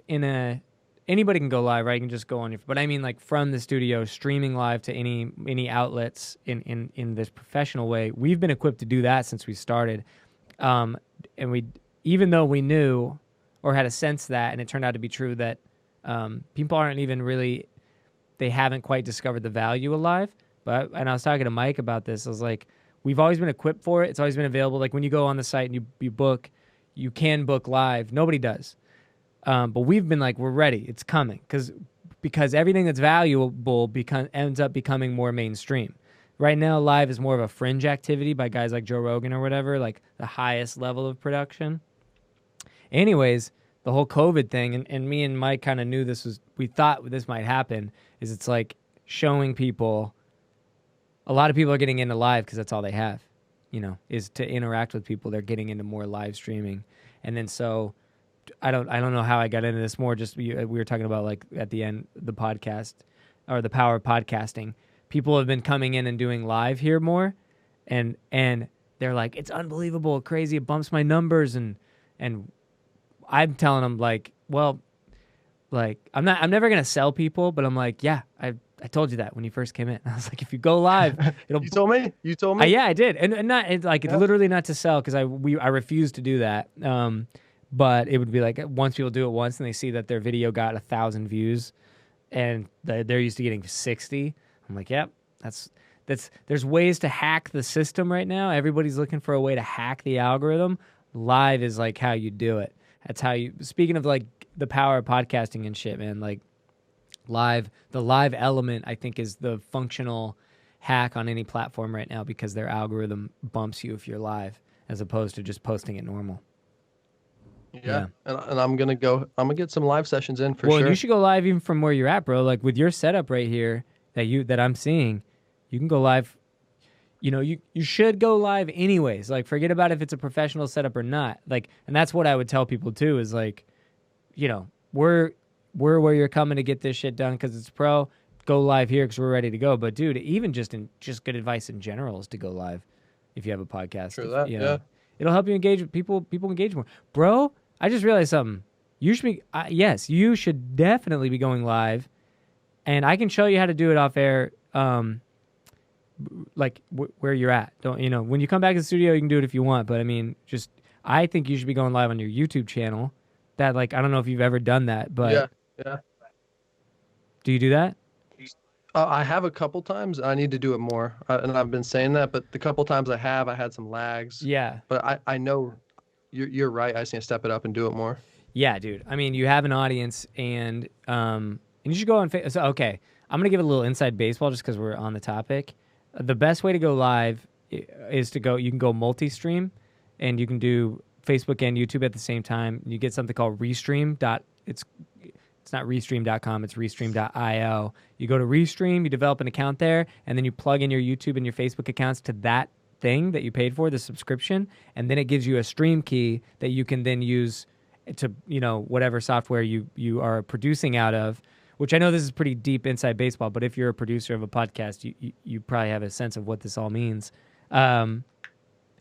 anybody can go live, right? You can just go on but I mean like from the studio, streaming live to any outlets in this professional way. We've been equipped to do that since we started. And even though we knew or had a sense that, and it turned out to be true that people aren't even really, they haven't quite discovered the value of live. And I was talking to Mike about this. I was like, we've always been equipped for it. It's always been available. Like when you go on the site and you book, you can book live. Nobody does. But we've been like, we're ready. It's coming. Because everything that's valuable ends up becoming more mainstream. Right now, live is more of a fringe activity by guys like Joe Rogan or whatever, like the highest level of production. Anyways, the whole COVID thing, and me and Mike kind of knew we thought this might happen, is it's like showing people, a lot of people are getting into live because that's all they have, is to interact with people. They're getting into more live streaming. And then so I don't know how I got into this more. Just we were talking about like at the end, the podcast or the power of podcasting. People have been coming in and doing live here more. And they're like, it's unbelievable, crazy. It bumps my numbers. And I'm telling them like, well, like I'm never going to sell people, but I'm like, yeah, I told you that when you first came in. I was like, if you go live, it'll. You told me. You told me. Yeah, I did, and not it's like it's literally not to sell because I refuse to do that. But it would be like once people do it once and they see that their video got 1,000 views, and they're used to getting 60. I'm like, yep, that's. There's ways to hack the system right now. Everybody's looking for a way to hack the algorithm. Live is like how you do it. That's how you. Speaking of like the power of podcasting and shit, man. Like the live element, I think, is the functional hack on any platform right now because their algorithm bumps you if you're live, as opposed to just posting it normal. Yeah. And I'm gonna get some live sessions in for sure. Well, you should go live even from where you're at, bro. Like with your setup right here that I'm seeing, you can go live. You know, you should go live anyways. Like, forget about if it's a professional setup or not. Like, and that's what I would tell people too. Is like, you know, we're where you're coming to get this shit done because it's pro. Go live here because we're ready to go. But dude, even just good advice in general is to go live if you have a podcast. True that. You know, it'll help you engage with people. People engage more, bro. I just realized something. You should be yes, you should definitely be going live, and I can show you how to do it off air. Like where you're at. Don't you know? When you come back to the studio, you can do it if you want. But I mean, I think you should be going live on your YouTube channel. That like I don't know if you've ever done that, but yeah. Do you do that? I have a couple times. I need to do it more, and I've been saying that. But the couple times I had some lags. Yeah. But I know you're right. I just need to step it up and do it more. Yeah, dude. I mean, you have an audience, and you should go on. So, okay, I'm gonna give it a little inside baseball just because we're on the topic. The best way to go live is to go. You can go multi-stream, and you can do Facebook and YouTube at the same time. You get something called Restream. It's not Restream.com. It's Restream.io. You go to Restream. You develop an account there, and then you plug in your YouTube and your Facebook accounts to that thing that you paid for, the subscription, and then it gives you a stream key that you can then use to whatever software you are producing out of. Which I know this is pretty deep inside baseball, but if you're a producer of a podcast, you probably have a sense of what this all means. And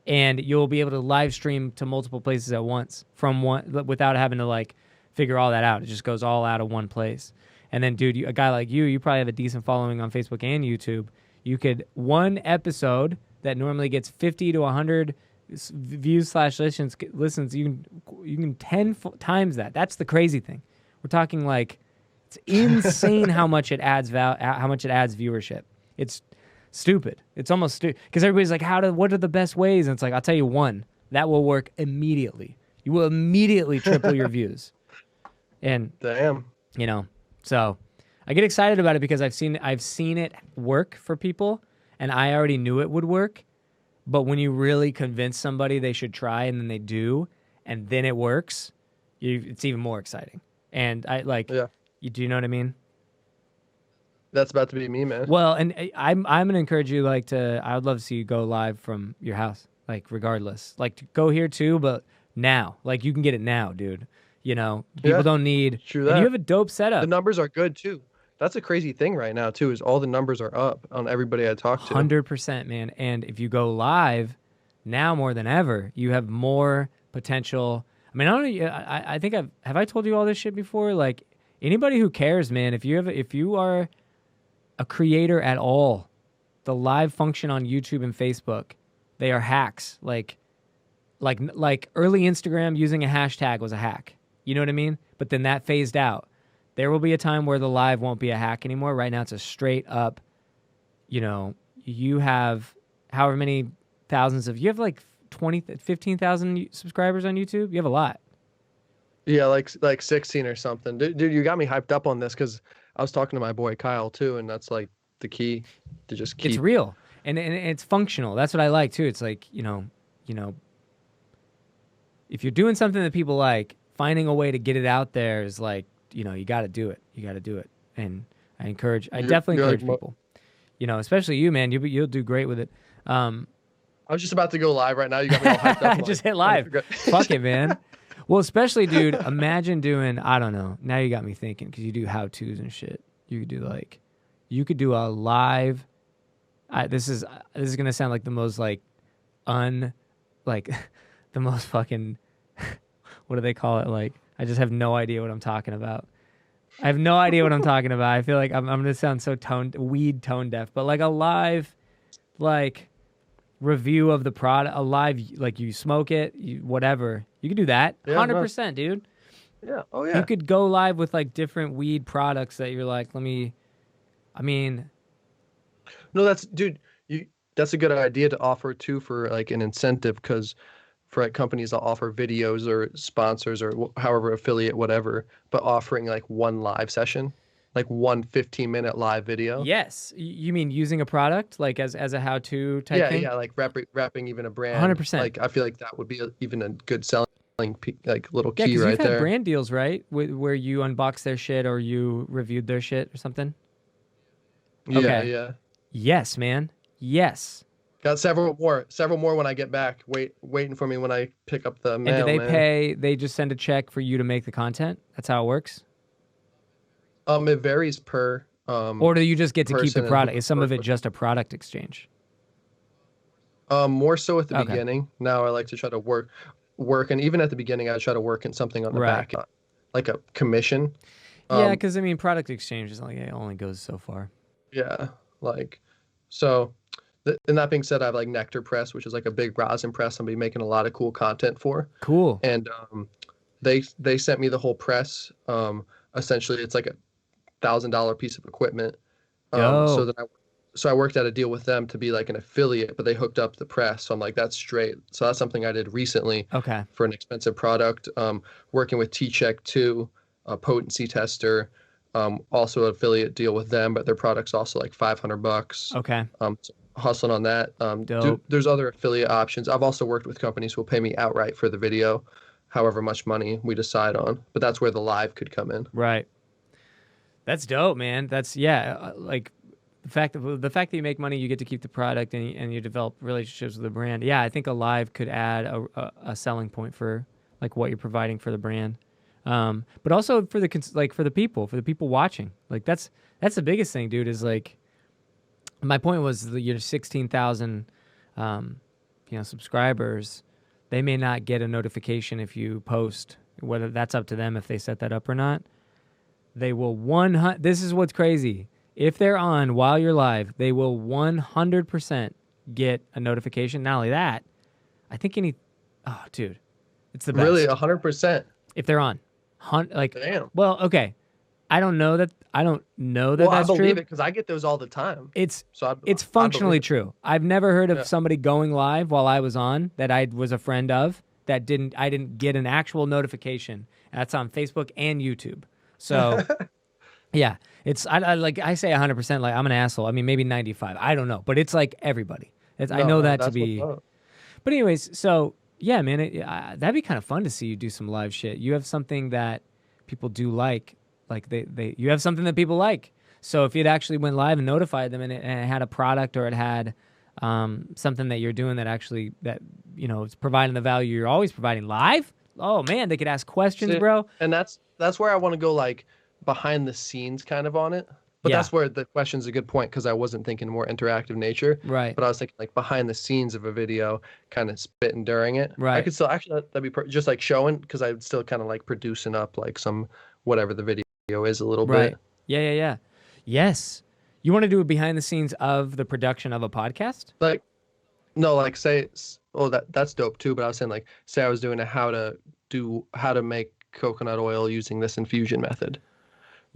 you'll be able to live stream to multiple places at once from one without having to like figure all that out. It just goes all out of one place. And then, dude, a guy like you probably have a decent following on Facebook and YouTube. You could one episode that normally gets 50 to 100 views / listens. You can 10 times that. That's the crazy thing. We're talking like. It's insane how much it adds viewership. It's stupid. It's almost stupid because everybody's like, what are the best ways? And it's like, I'll tell you one that will work immediately. You will immediately triple your views. And damn, so I get excited about it because I've seen it work for people, and I already knew it would work. But when you really convince somebody they should try, and then they do, and then it works, it's even more exciting. And I like. Yeah. Do you know what I mean? That's about to be me, man. Well, and I'm gonna encourage you I would love to see you go live from your house, like regardless. Like to go here too, but now. Like you can get it now, dude. People don't need True that. And you have a dope setup. The numbers are good too. That's a crazy thing right now too, is all the numbers are up on everybody I talk to. 100%, man. And if you go live now more than ever, you have more potential. I mean, I think have I told you all this shit before? Like anybody who cares, man, if you are a creator at all, the live function on YouTube and Facebook, they are hacks. Like early Instagram using a hashtag was a hack. You know what I mean? But then that phased out. There will be a time where the live won't be a hack anymore. Right now it's a straight up, you have however many thousands you have like 15,000 subscribers on YouTube. You have a lot. Yeah, like 16 or something. Dude, you got me hyped up on this because I was talking to my boy Kyle too, and that's like the key to just keep. It's real and it's functional. That's what I like too. It's like if you're doing something that people like, finding a way to get it out there is like you got to do it. You got to do it, and I definitely encourage people. Especially you, man. You'll do great with it. I was just about to go live right now. You got me all hyped up. I just hit live. Fuck it, man. Well, especially, dude, imagine doing, I don't know. Now you got me thinking because you do how-tos and shit. You could do a live. This is going to sound like the most the most fucking, what do they call it? Like, I just have no idea what I'm talking about. I have no idea what I'm talking about. I feel like I'm gonna sound so weed tone deaf, but like a live, like review of the product, a live, like you smoke it, whatever. You could do that, Yeah, 100%, dude. Yeah. Oh yeah. You could go live with like different weed products that you're like, I mean, No, dude. That's a good idea to offer too for like an incentive because for like companies that offer videos or sponsors or however affiliate whatever, but offering like one live session, like one 15-minute live video. yes. You mean using a product like as a how-to type Yeah, thing? yeah, like wrapping even a brand. 100%. Like I feel like that would be even a good selling like little Yeah, key because you've right had there. brand deals, right? Where you unboxed their shit or you reviewed their shit or something. Yeah, Okay. yeah. Yes, man. Yes. Got several more when I get back. Waiting for me when I pick up the And do mail, they man. pay? They just send a check for you to make the content. That's how it works. It varies per Or do you just get to keep the person and who product? I Is some work of it with. just a product exchange? More so at the Okay. beginning. Now I like to try to work, and even at the beginning, I try to work in something on the Right. back, like a commission. Yeah, Um, because I mean, product exchange is like it only goes so far. yeah, like so. And that being said, I have like Nectar Press, which is like a big rosin press. I'm be making a lot of cool content for, Cool. and they sent me the whole press. Essentially, it's like $1,000 piece of equipment. So Dope. that I worked out a deal with them to be like an affiliate, but they hooked up the press. So I'm like, that's straight. So that's something I did recently Okay. for an expensive product. Working with T-Check 2, a potency tester, also an affiliate deal with them, but their product's also like $500. Okay. So hustling on that. Dope. There's other affiliate options. I've also worked with companies who will pay me outright for the video, however much money we decide on. But that's where the live could come in. Right. That's dope, man. That's like the fact that you make money, you get to keep the product, and you develop relationships with the brand. Yeah, I think a live could add a selling point for like what you're providing for the brand, but also for the people watching. Like that's the biggest thing, dude. Is like my point was that your 16,000, subscribers, they may not get a notification if you post. Whether that's up to them if they set that up or not. They will This is what's crazy. If they're on while you're live, they will 100% get a notification. Not only that, I think oh, dude, it's the best. Really, 100%. If they're on, Damn. well, okay. I don't know that Well, that's I believe true. it because I get those all the time. It's So it's I functionally believe it. true. I've never heard of Yeah. somebody going live while I was on that I was a friend of I didn't get an actual notification. That's on Facebook and YouTube. So yeah, I say 100%. Like I'm an asshole. I mean maybe 95. I don't know, but it's like everybody. I know that to that's be. what's up. But anyways, so yeah, man, that'd be kind of fun to see you do some live shit. You have something that people do like you have something that people like. So if you'd actually went live and notified them, and it had a product or it had something that you're doing that it's providing the value you're always providing live. Oh man, they could ask questions, See, bro. And that's where I want to go like behind the scenes kind of on it. But Yeah. that's where the question's a good point because I wasn't thinking more interactive nature. Right. But I was thinking like behind the scenes of a video, kind of spitting during it. Right. I could still actually that'd be just like showing because I would still kind of like producing up like some whatever the video is a little Right. bit. Yeah. Yes. You want to do a behind the scenes of the production of a podcast? Like no, like say that's dope too. But I was saying like say I was doing how to make coconut oil using this infusion method.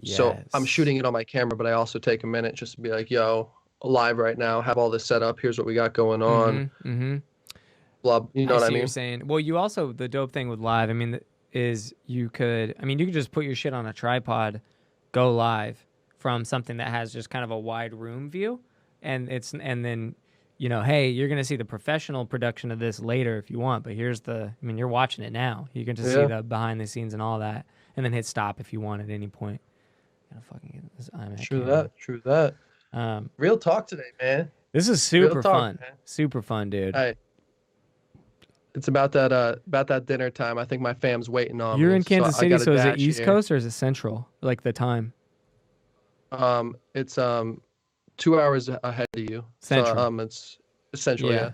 So I'm Yes. shooting it on my camera, but I also take a minute just to be like, yo, live right now, have all this set up. Here's what we got going on. Mm-hmm. Blah, you know I what I see what mean? you're saying. Well, you also the dope thing with live, I mean, is you could just put your shit on a tripod, go live from something that has just kind of a wide room view, and then hey, you're gonna see the professional production of this later if you want, but you're watching it now. You can just see the behind the scenes and all that, and then hit stop if you want at any point. Gotta fucking get this iMac camera. True that. Real talk today, man. This is Real super talk, fun. man. Super fun, dude. Hey, it's about that dinner time. I think my fam's waiting on You're me. in Kansas I City, gotta so is it dash East here. Coast or is it Central? Like the time? It's 2 hours ahead of you. Central. So it's Central, Yeah. yeah.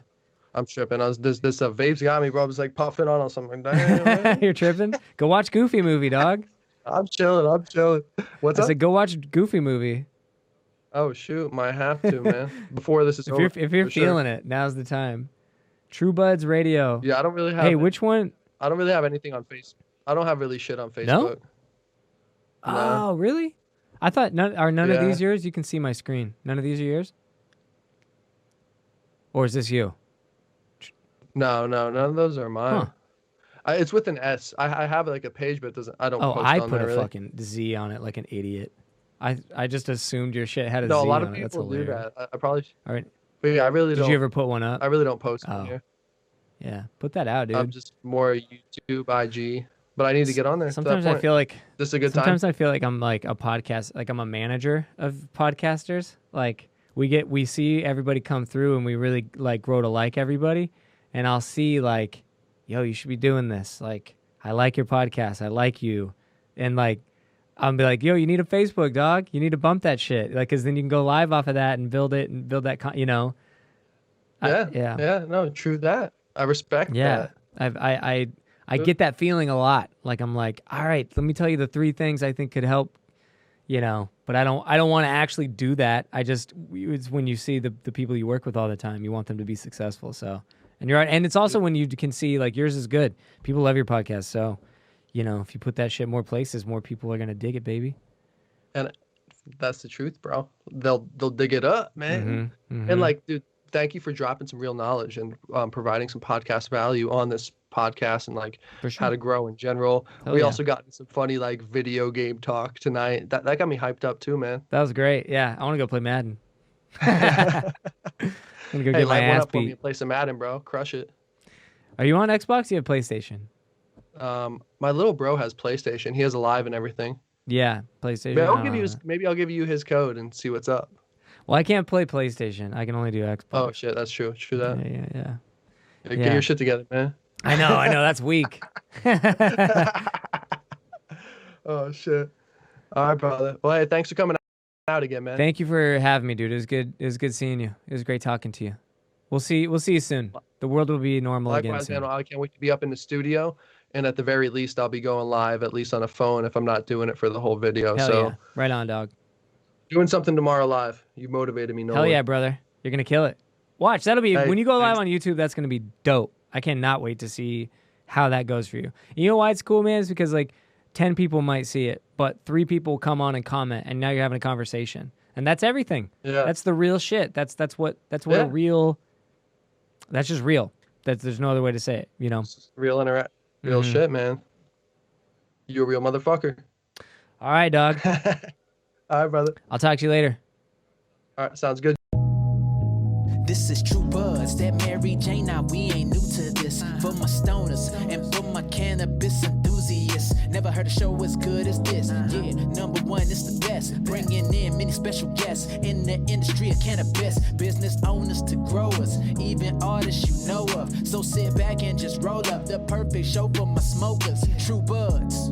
I'm tripping. This vapes got me, bro. I was like puffing on something. Damn, man. You're tripping? Go watch Goofy movie, dog. I'm chilling. What's I up? said, go watch Goofy movie. Oh shoot, might have to, man. Before this is over. If you're for sure. feeling it, now's the time. True Buds Radio. Yeah, I don't really have. Hey, which one? I don't really have anything on Facebook. I don't have really shit on No? Facebook. Oh, really? I thought none of Yeah. these yours? You can see my screen. None of these are yours? Or is this you? No, none of those are mine. Huh. It's with an S. I have like a page, but it doesn't. I don't Oh, post I on put there a really. fucking Z on it like an idiot. I just assumed your shit had a No, Z a lot of on it. That's people do hilarious. that. I probably. All right. But yeah, I really Did don't. you ever put one up? I really don't post on Oh, here. yeah. Put that out, dude. I'm just more YouTube, IG. But I need to get on there. Sometimes I feel like this is a good sometimes time. I feel like I'm like a podcast, like I'm a manager of podcasters. Like we see everybody come through and we really like grow to like everybody. And I'll see like, yo, you should be doing this. Like, I like your podcast. I like you. And like, I'll be like, yo, you need a Facebook, dog. You need to bump that shit. Like, cause then you can go live off of that and build it and build that, Yeah. yeah. No, true that. I respect Yeah. that. I get that feeling a lot. Like I'm like, all right, let me tell you the 3 things I think could help, but I don't want to actually do that. It's when you see the people you work with all the time, you want them to be successful. So, and you're right. And it's also when you can see like yours is good. People love your podcast. So, if you put that shit more places, more people are going to dig it, baby. And that's the truth, bro. They'll dig it up, man. And like, dude, thank you for dropping some real knowledge and providing some podcast value on this podcast and like For sure. how to grow in general. Hell we yeah. also got some funny like video game talk tonight. That got me hyped up too, man. That was great. Yeah. I want to go play Madden. I'm going to go Hey, get my light one ass up for me beat. and play some Madden, bro. Crush it. Are you on Xbox? You have PlayStation? My little bro has PlayStation. He has a live and everything. Yeah. PlayStation. Maybe I don't know. maybe I'll give you his code and see what's up. Well, I can't play PlayStation. I can only do Xbox. Oh shit, that's true. True that. Yeah. Get Yeah. your shit together, man. I know. That's weak. Oh shit. All right, brother. Well, hey, thanks for coming out again, man. Thank you for having me, dude. It was good seeing you. It was great talking to you. We'll see you soon. The world will be normal again Likewise, soon. man. I can't wait to be up in the studio, and at the very least, I'll be going live at least on a phone if I'm not doing it for the whole video. Hell so yeah. Right on, dog. doing something tomorrow live. You motivated me, Nolan. Hell yeah, brother. You're going to kill it. Watch. That'll be Hey, when you go live thanks. on YouTube, that's going to be dope. I cannot wait to see how that goes for you. You know why it's cool, man? It's because like 10 people might see it, but 3 people come on and comment, and now you're having a conversation. And that's everything. Yeah. That's the real shit. That's what Yeah. a real. That's just real. There's no other way to say it. Real real shit, man. You a real motherfucker. All right, dog. All right, brother. I'll talk to you later. All right, sounds good. This is True Buds, that Mary Jane. Now we ain't new to this. For my stoners and for my cannabis enthusiasts, never heard a show as good as this. Yeah, number 1, it's the best. Bringing in many special guests in the industry of cannabis. Business owners to growers, even artists you know of. So sit back and just roll up the perfect show for my smokers. True Buds.